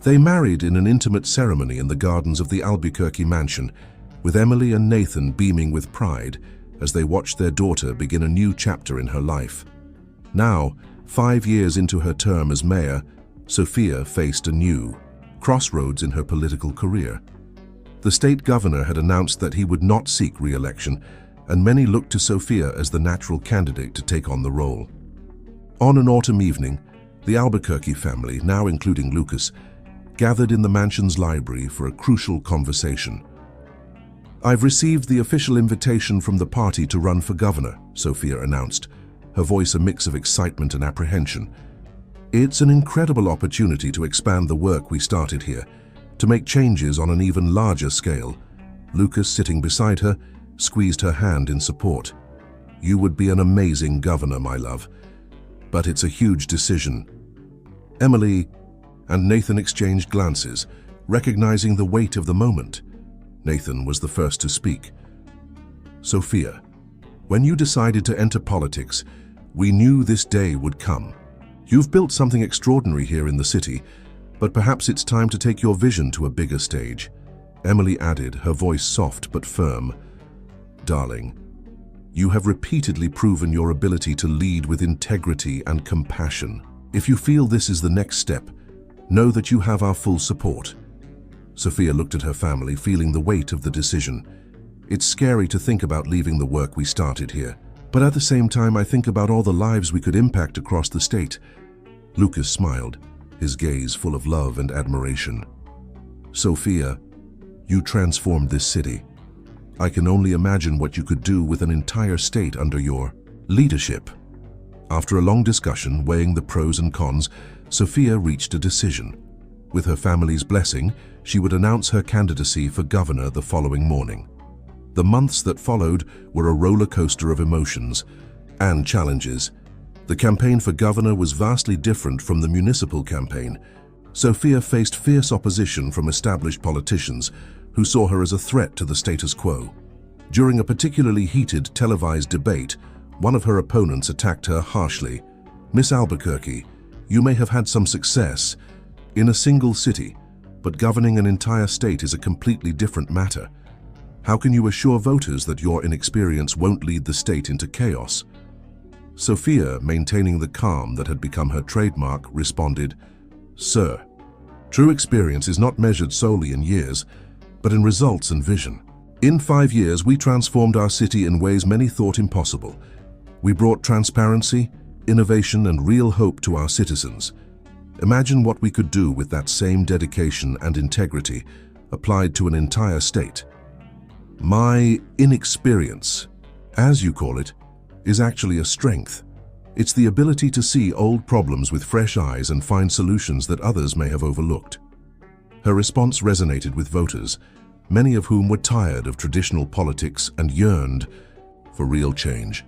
They married in an intimate ceremony in the gardens of the Albuquerque mansion, with Emily and Nathan beaming with pride as they watched their daughter begin a new chapter in her life. Now, 5 years into her term as mayor, Sophia faced a new crossroads in her political career. The state governor had announced that he would not seek re-election, and many looked to Sophia as the natural candidate to take on the role. On an autumn evening, the Albuquerque family, now including Lucas, gathered in the mansion's library for a crucial conversation. "I've received the official invitation from the party to run for governor," Sophia announced, her voice a mix of excitement and apprehension. "It's an incredible opportunity to expand the work we started here, to make changes on an even larger scale." Lucas, sitting beside her, squeezed her hand in support. "You would be an amazing governor, my love. But it's a huge decision." Emily and Nathan exchanged glances, recognizing the weight of the moment. Nathan was the first to speak. "Sophia, when you decided to enter politics, we knew this day would come. You've built something extraordinary here in the city, but perhaps it's time to take your vision to a bigger stage." Emily added, her voice soft but firm. "Darling, you have repeatedly proven your ability to lead with integrity and compassion. If you feel this is the next step, know that you have our full support." Sophia looked at her family, feeling the weight of the decision. "It's scary to think about leaving the work we started here, but at the same time I think about all the lives we could impact across the state." Lucas smiled, his gaze full of love and admiration. "Sophia, you transformed this city. I can only imagine what you could do with an entire state under your leadership." After a long discussion weighing the pros and cons, Sophia reached a decision. With her family's blessing, she would announce her candidacy for governor the following morning. The months that followed were a roller coaster of emotions and challenges. The campaign for governor was vastly different from the municipal campaign. Sophia faced fierce opposition from established politicians who saw her as a threat to the status quo. During a particularly heated televised debate, one of her opponents attacked her harshly. "Miss Albuquerque, you may have had some success in a single city, but governing an entire state is a completely different matter. How can you assure voters that your inexperience won't lead the state into chaos?" Sophia, maintaining the calm that had become her trademark, responded, "Sir, true experience is not measured solely in years, but in results and vision. In 5 years, we transformed our city in ways many thought impossible. We brought transparency, innovation, and real hope to our citizens. Imagine what we could do with that same dedication and integrity applied to an entire state. My inexperience, as you call it, is actually a strength. It's the ability to see old problems with fresh eyes and find solutions that others may have overlooked." Her response resonated with voters, many of whom were tired of traditional politics and yearned for real change.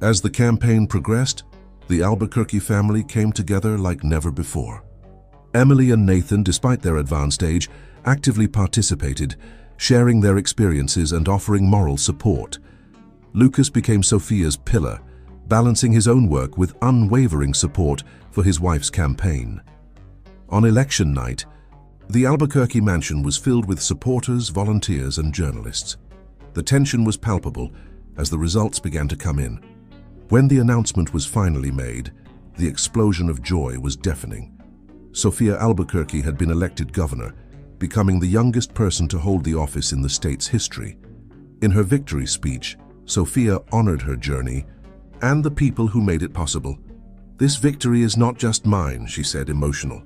As the campaign progressed, the Albuquerque family came together like never before. Emily and Nathan, despite their advanced age, actively participated, sharing their experiences and offering moral support. Lucas became Sophia's pillar, balancing his own work with unwavering support for his wife's campaign. On election night, the Albuquerque mansion was filled with supporters, volunteers, and journalists. The tension was palpable as the results began to come in. When the announcement was finally made, the explosion of joy was deafening. Sophia Albuquerque had been elected governor, becoming the youngest person to hold the office in the state's history. In her victory speech, Sophia honored her journey and the people who made it possible. "This victory is not just mine," she said, emotional.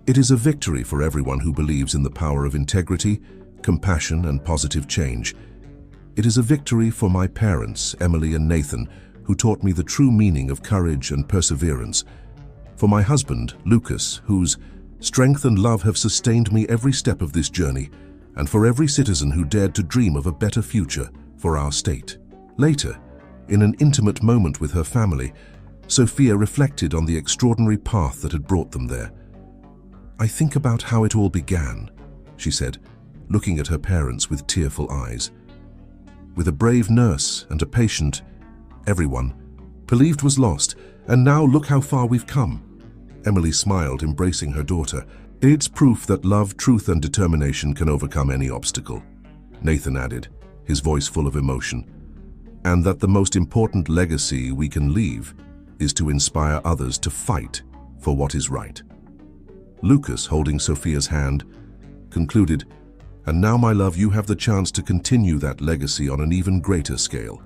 "It is a victory for everyone who believes in the power of integrity, compassion, and positive change. It is a victory for my parents, Emily and Nathan, who taught me the true meaning of courage and perseverance. For my husband, Lucas, whose strength and love have sustained me every step of this journey, and for every citizen who dared to dream of a better future for our state." Later, in an intimate moment with her family, Sophia reflected on the extraordinary path that had brought them there. "I think about how it all began," she said, looking at her parents with tearful eyes. "With a brave nurse and a patient, everyone believed was lost, and now look how far we've come." Emily smiled, embracing her daughter. "It's proof that love, truth, and determination can overcome any obstacle," Nathan added, his voice full of emotion. "And that the most important legacy we can leave is to inspire others to fight for what is right. Lucas, holding Sophia's hand, concluded, "And now, my love, you have the chance to continue that legacy on an even greater scale."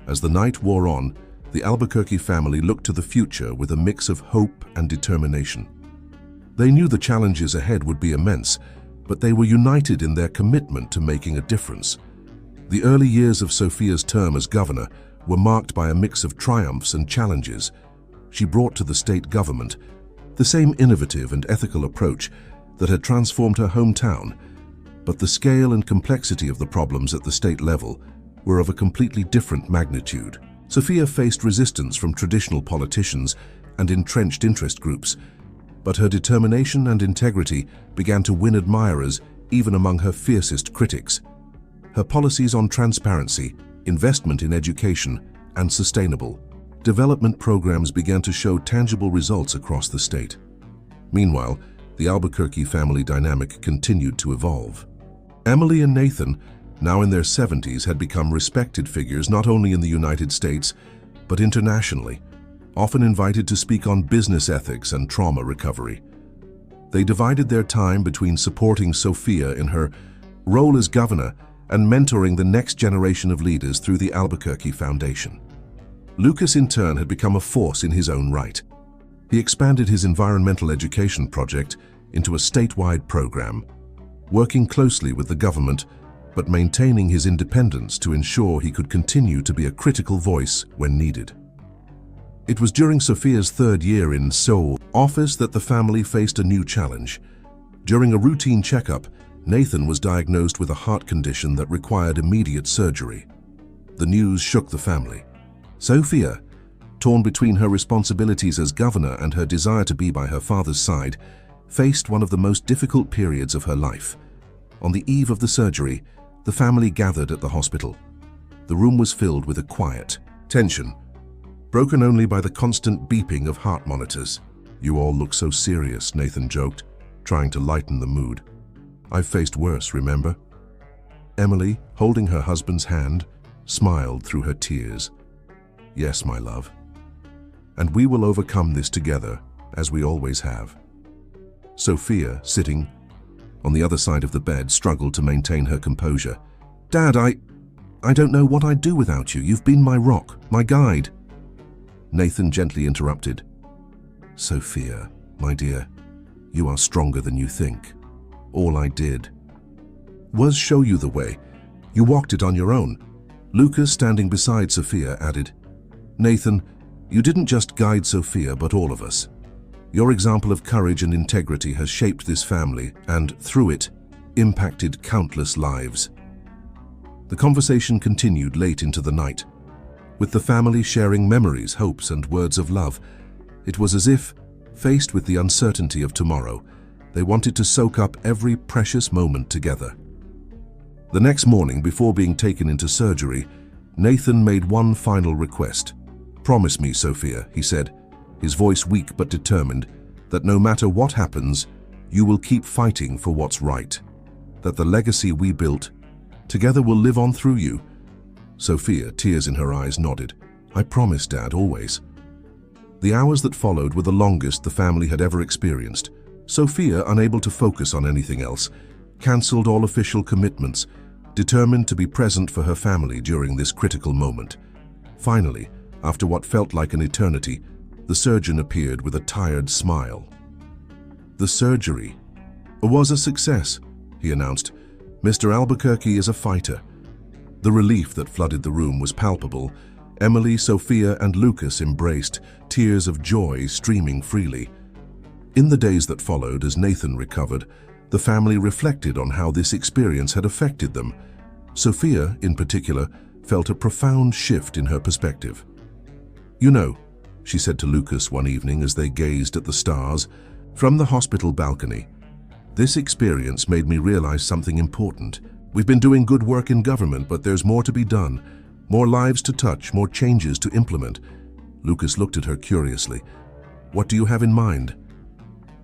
As the night wore on, the Albuquerque family looked to the future with a mix of hope and determination. They knew the challenges ahead would be immense, but they were united in their commitment to making a difference. The early years of Sophia's term as governor were marked by a mix of triumphs and challenges. She brought to the state government the same innovative and ethical approach that had transformed her hometown, but the scale and complexity of the problems at the state level were of a completely different magnitude. Sophia faced resistance from traditional politicians and entrenched interest groups, but her determination and integrity began to win admirers even among her fiercest critics. Her policies on transparency, investment in education, and sustainable development programs began to show tangible results across the state. Meanwhile, the Albuquerque family dynamic continued to evolve. Emily and Nathan, now in their 70s, had become respected figures not only in the United States, but internationally, often invited to speak on business ethics and trauma recovery. They divided their time between supporting Sophia in her role as governor and mentoring the next generation of leaders through the Albuquerque Foundation. Lucas, in turn, had become a force in his own right. He expanded his environmental education project into a statewide program, working closely with the government, but maintaining his independence to ensure he could continue to be a critical voice when needed. It was during Sophia's third year in Seoul office that the family faced a new challenge. During a routine checkup, Nathan was diagnosed with a heart condition that required immediate surgery. The news shook the family. Sophia, torn between her responsibilities as governor and her desire to be by her father's side, faced one of the most difficult periods of her life. On the eve of the surgery, the family gathered at the hospital. The room was filled with a quiet tension, broken only by the constant beeping of heart monitors. "You all look so serious," Nathan joked, trying to lighten the mood. "I've faced worse, remember?" Emily, holding her husband's hand, smiled through her tears. "Yes, my love. And we will overcome this together, as we always have." Sophia, sitting on the other side of the bed, struggled to maintain her composure. "Dad, I don't know what I'd do without you. You've been my rock, my guide." Nathan gently interrupted. "Sophia, my dear, you are stronger than you think. All I did was show you the way. You walked it on your own." Lucas, standing beside Sophia, added, "Nathan, you didn't just guide Sophia, but all of us. Your example of courage and integrity has shaped this family and, through it, impacted countless lives." The conversation continued late into the night, with the family sharing memories, hopes, and words of love. It was as if, faced with the uncertainty of tomorrow, they wanted to soak up every precious moment together. The next morning, before being taken into surgery, Nathan made one final request. "Promise me, Sophia," he said, his voice weak but determined, "that no matter what happens, you will keep fighting for what's right. That the legacy we built together will live on through you." Sophia, tears in her eyes, nodded. "I promise, Dad, always." The hours that followed were the longest the family had ever experienced. Sophia, unable to focus on anything else, cancelled all official commitments, determined to be present for her family during this critical moment. Finally, after what felt like an eternity, the surgeon appeared with a tired smile. "The surgery was a success," he announced. "Mr. Albuquerque is a fighter." The relief that flooded the room was palpable. Emily, Sophia, and Lucas embraced, tears of joy streaming freely. In the days that followed, as Nathan recovered, the family reflected on how this experience had affected them. Sophia, in particular, felt a profound shift in her perspective. "You know," she said to Lucas one evening as they gazed at the stars from the hospital balcony, "this experience made me realize something important. We've been doing good work in government, but there's more to be done, more lives to touch, more changes to implement." Lucas looked at her curiously. "What do you have in mind?"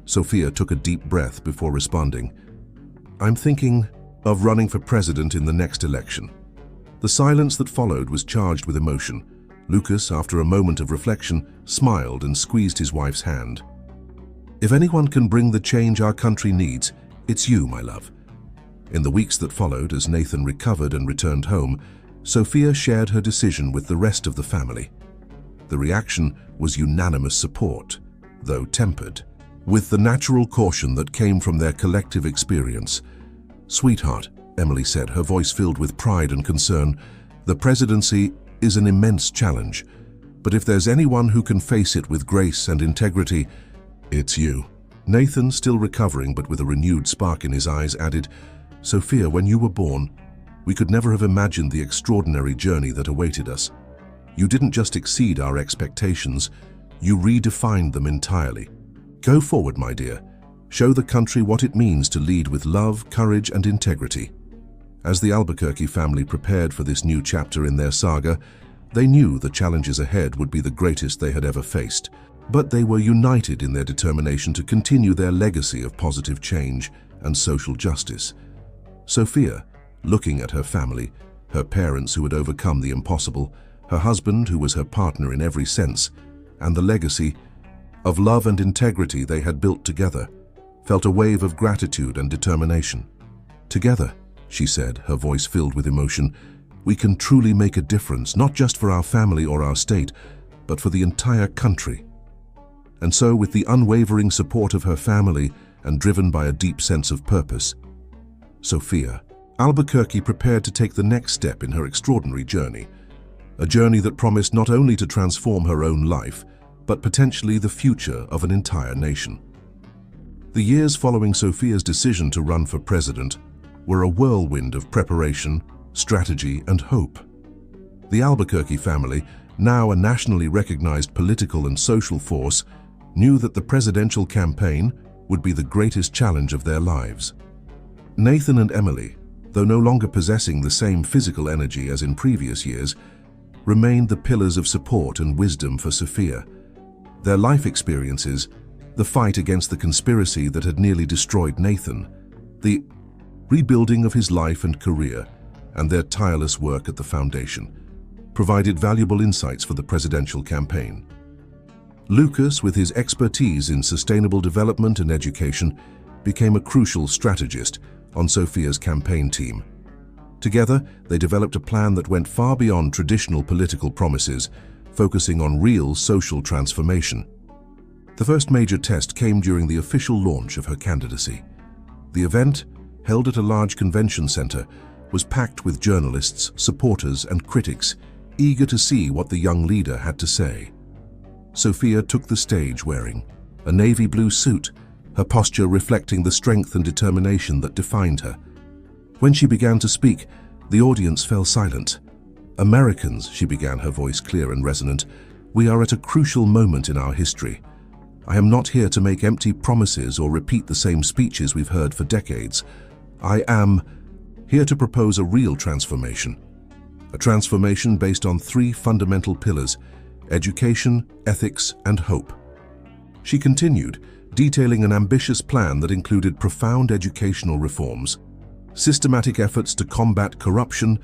Sophia took a deep breath before responding. "I'm thinking of running for president in the next election." The silence that followed was charged with emotion. Lucas, after a moment of reflection, smiled and squeezed his wife's hand. "If anyone can bring the change our country needs, it's you, my love." In the weeks that followed, as Nathan recovered and returned home, Sophia shared her decision with the rest of the family. The reaction was unanimous support, though tempered, with the natural caution that came from their collective experience. "Sweetheart," Emily said, her voice filled with pride and concern, "the presidency is an immense challenge, but if there's anyone who can face it with grace and integrity, it's you." Nathan, still recovering but with a renewed spark in his eyes, added, "Sophia, when you were born, we could never have imagined the extraordinary journey that awaited us. You didn't just exceed our expectations, you redefined them entirely. Go forward, my dear. Show the country what it means to lead with love, courage, and integrity." As the Albuquerque family prepared for this new chapter in their saga, they knew the challenges ahead would be the greatest they had ever faced, but they were united in their determination to continue their legacy of positive change and social justice. Sophia, looking at her family, her parents who had overcome the impossible, her husband who was her partner in every sense, and the legacy of love and integrity they had built together, felt a wave of gratitude and determination. "Together," she said, her voice filled with emotion, "we can truly make a difference, not just for our family or our state, but for the entire country." And so, with the unwavering support of her family and driven by a deep sense of purpose, Sophia Albuquerque prepared to take the next step in her extraordinary journey, a journey that promised not only to transform her own life, but potentially the future of an entire nation. The years following Sophia's decision to run for president were a whirlwind of preparation, strategy, and hope. The Albuquerque family, now a nationally recognized political and social force, knew that the presidential campaign would be the greatest challenge of their lives. Nathan and Emily, though no longer possessing the same physical energy as in previous years, remained the pillars of support and wisdom for Sophia. Their life experiences, the fight against the conspiracy that had nearly destroyed Nathan, the rebuilding of his life and career, and their tireless work at the foundation, provided valuable insights for the presidential campaign. Lucas, with his expertise in sustainable development and education, became a crucial strategist on Sophia's campaign team. Together, they developed a plan that went far beyond traditional political promises, focusing on real social transformation. The first major test came during the official launch of her candidacy. The event, held at a large convention center, was packed with journalists, supporters, and critics, eager to see what the young leader had to say. Sophia took the stage wearing a navy blue suit, her posture reflecting the strength and determination that defined her. When she began to speak, the audience fell silent. "Americans," she began, her voice clear and resonant, "we are at a crucial moment in our history. I am not here to make empty promises or repeat the same speeches we've heard for decades. I am here to propose a real transformation. A transformation based on three fundamental pillars: education, ethics, and hope." She continued, detailing an ambitious plan that included profound educational reforms, systematic efforts to combat corruption,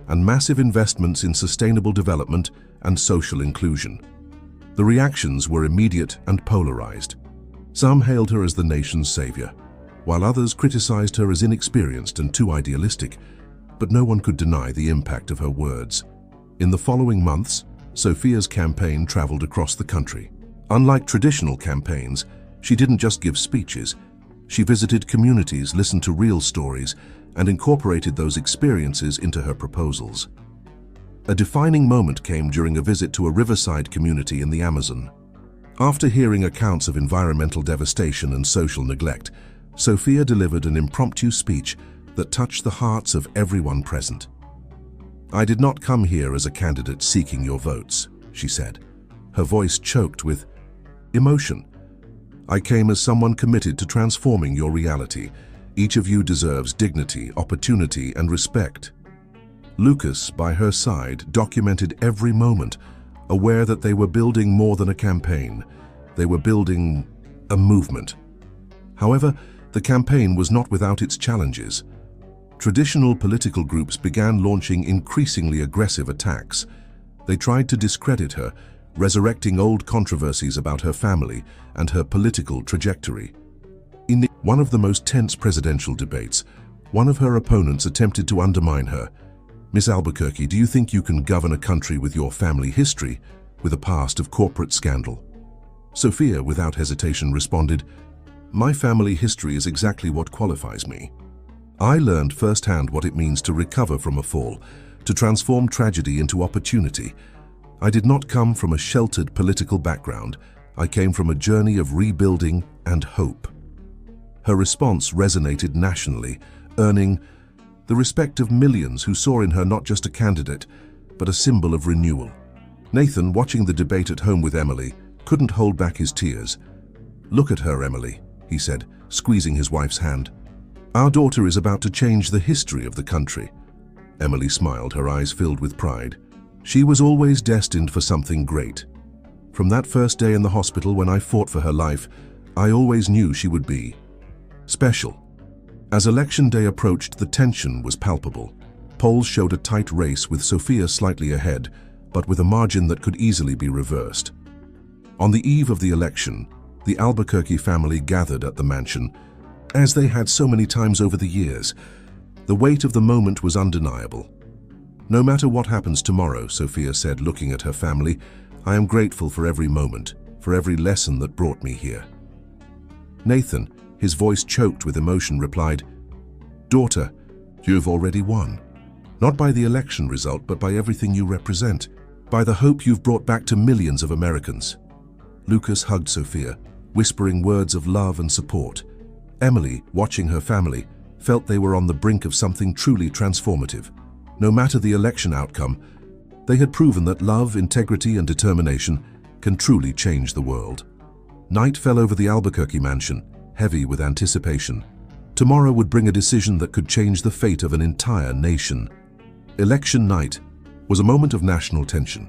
and massive investments in sustainable development and social inclusion. The reactions were immediate and polarized. Some hailed her as the nation's savior, while others criticized her as inexperienced and too idealistic, but no one could deny the impact of her words. In the following months, Sophia's campaign traveled across the country. Unlike traditional campaigns, she didn't just give speeches. She visited communities, listened to real stories, and incorporated those experiences into her proposals. A defining moment came during a visit to a riverside community in the Amazon. After hearing accounts of environmental devastation and social neglect, Sophia delivered an impromptu speech that touched the hearts of everyone present. "I did not come here as a candidate seeking your votes," she said, her voice choked with emotion. "I came as someone committed to transforming your reality. Each of you deserves dignity, opportunity, and respect." Lucas, by her side, documented every moment, aware that they were building more than a campaign. They were building a movement. However, the campaign was not without its challenges. Traditional political groups began launching increasingly aggressive attacks. They tried to discredit her, resurrecting old controversies about her family and her political trajectory. In one of the most tense presidential debates, one of her opponents attempted to undermine her. "Miss Albuquerque, do you think you can govern a country with your family history, with a past of corporate scandal?" Sophia, without hesitation, responded, "My family history is exactly what qualifies me. I learned firsthand what it means to recover from a fall, to transform tragedy into opportunity. I did not come from a sheltered political background. I came from a journey of rebuilding and hope." Her response resonated nationally, earning the respect of millions who saw in her not just a candidate, but a symbol of renewal. Nathan, watching the debate at home with Emily, couldn't hold back his tears. "Look at her, Emily," he said, squeezing his wife's hand. "Our daughter is about to change the history of the country." Emily smiled, her eyes filled with pride. "She was always destined for something great. From that first day in the hospital when I fought for her life, I always knew she would be special." As election day approached, the tension was palpable. Polls showed a tight race with Sophia slightly ahead, but with a margin that could easily be reversed. On the eve of the election, the Albuquerque family gathered at the mansion, as they had so many times over the years. The weight of the moment was undeniable. "No matter what happens tomorrow," Sophia said, looking at her family, "I am grateful for every moment, for every lesson that brought me here." Nathan, his voice choked with emotion, replied, "Daughter, you've already won. Not by the election result, but by everything you represent, by the hope you've brought back to millions of Americans." Lucas hugged Sophia, whispering words of love and support. Emily, watching her family, felt they were on the brink of something truly transformative. No matter the election outcome, they had proven that love, integrity, and determination can truly change the world. Night fell over the Albuquerque mansion, heavy with anticipation. Tomorrow would bring a decision that could change the fate of an entire nation. Election night was a moment of national tension.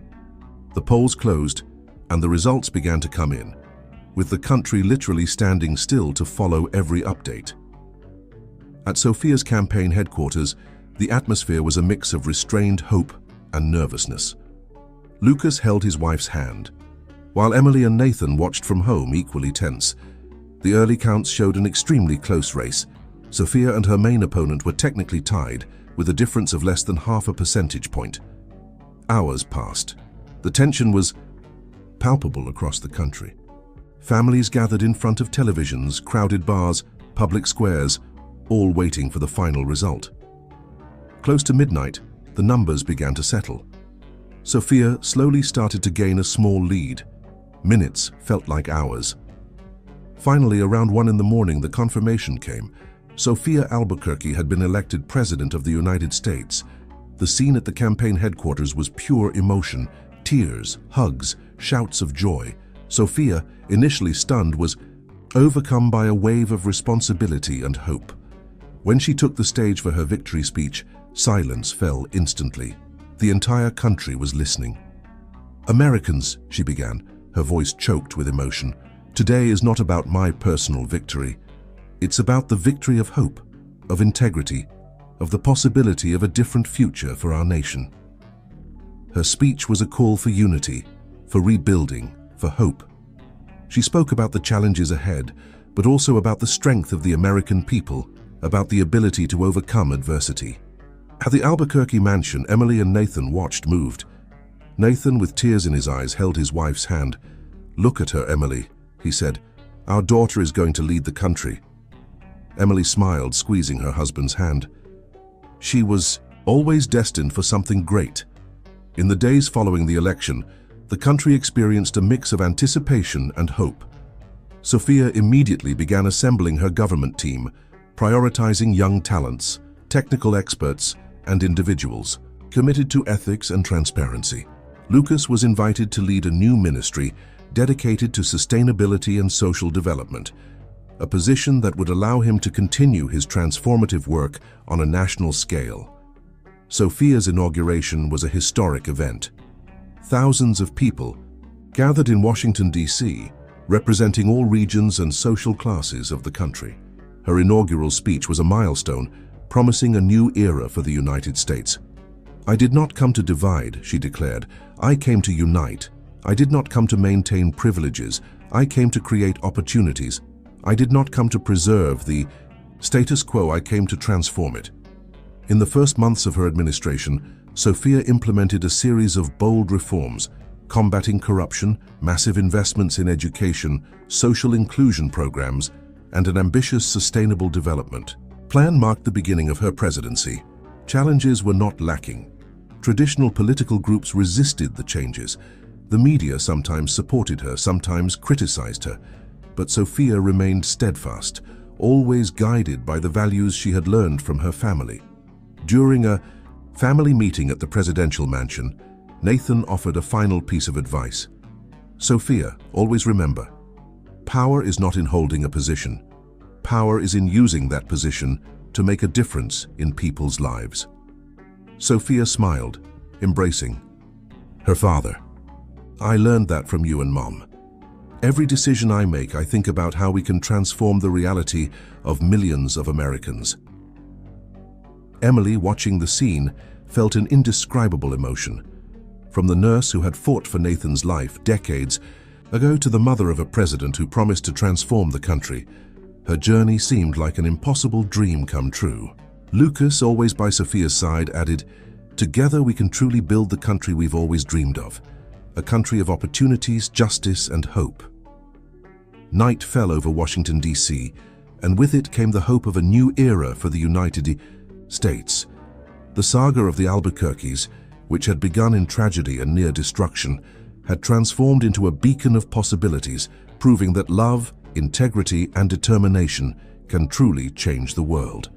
The polls closed, and the results began to come in, with the country literally standing still to follow every update. At Sophia's campaign headquarters, the atmosphere was a mix of restrained hope and nervousness. Lucas held his wife's hand, while Emily and Nathan watched from home, equally tense. The early counts showed an extremely close race. Sophia and her main opponent were technically tied, with a difference of less than half a percentage point. Hours passed. The tension was palpable across the country. Families gathered in front of televisions, crowded bars, public squares, all waiting for the final result. Close to midnight, the numbers began to settle. Sophia slowly started to gain a small lead. Minutes felt like hours. Finally, around 1 in the morning, the confirmation came. Sophia Albuquerque had been elected President of the United States. The scene at the campaign headquarters was pure emotion, tears, hugs, shouts of joy. Sophia, initially stunned, was overcome by a wave of responsibility and hope. When she took the stage for her victory speech, silence fell instantly. The entire country was listening. "Americans," she began, her voice choked with emotion, "today is not about my personal victory. It's about the victory of hope, of integrity, of the possibility of a different future for our nation." Her speech was a call for unity, for rebuilding, for hope. She spoke about the challenges ahead, but also about the strength of the American people, about the ability to overcome adversity. At the Albuquerque mansion, Emily and Nathan watched, moved. Nathan, with tears in his eyes, held his wife's hand. "Look at her, Emily," he said. "Our daughter is going to lead the country." Emily smiled, squeezing her husband's hand. She was always destined for something great. In the days following the election, the country experienced a mix of anticipation and hope. Sophia immediately began assembling her government team, prioritizing young talents, technical experts, and individuals committed to ethics and transparency. Lucas was invited to lead a new ministry dedicated to sustainability and social development, a position that would allow him to continue his transformative work on a national scale. Sophia's inauguration was a historic event. Thousands of people gathered in Washington, D.C., representing all regions and social classes of the country. Her inaugural speech was a milestone, promising a new era for the United States. "I did not come to divide," she declared. "I came to unite. I did not come to maintain privileges. I came to create opportunities. I did not come to preserve the status quo. I came to transform it." In the first months of her administration, Sofia implemented a series of bold reforms, combating corruption, massive investments in education, social inclusion programs, and an ambitious sustainable development plan marked the beginning of her presidency. Challenges were not lacking. Traditional political groups resisted the changes. The media sometimes supported her, sometimes criticized her, but Sofia remained steadfast, always guided by the values she had learned from her family. During a family meeting at the presidential mansion, Nathan offered a final piece of advice. "Sofia, always remember, power is not in holding a position. Power is in using that position to make a difference in people's lives." Sofia smiled, embracing her father. "I learned that from you and Mom. Every decision I make, I think about how we can transform the reality of millions of Americans." Emily, watching the scene, felt an indescribable emotion. From the nurse who had fought for Nathan's life decades ago to the mother of a president who promised to transform the country, her journey seemed like an impossible dream come true. Lucas, always by Sofia's side, added, "Together we can truly build the country we've always dreamed of, a country of opportunities, justice, and hope." Night fell over Washington, D.C., and with it came the hope of a new era for the United States. The saga of the Albuquerques, which had begun in tragedy and near destruction, had transformed into a beacon of possibilities, proving that love, integrity, and determination can truly change the world.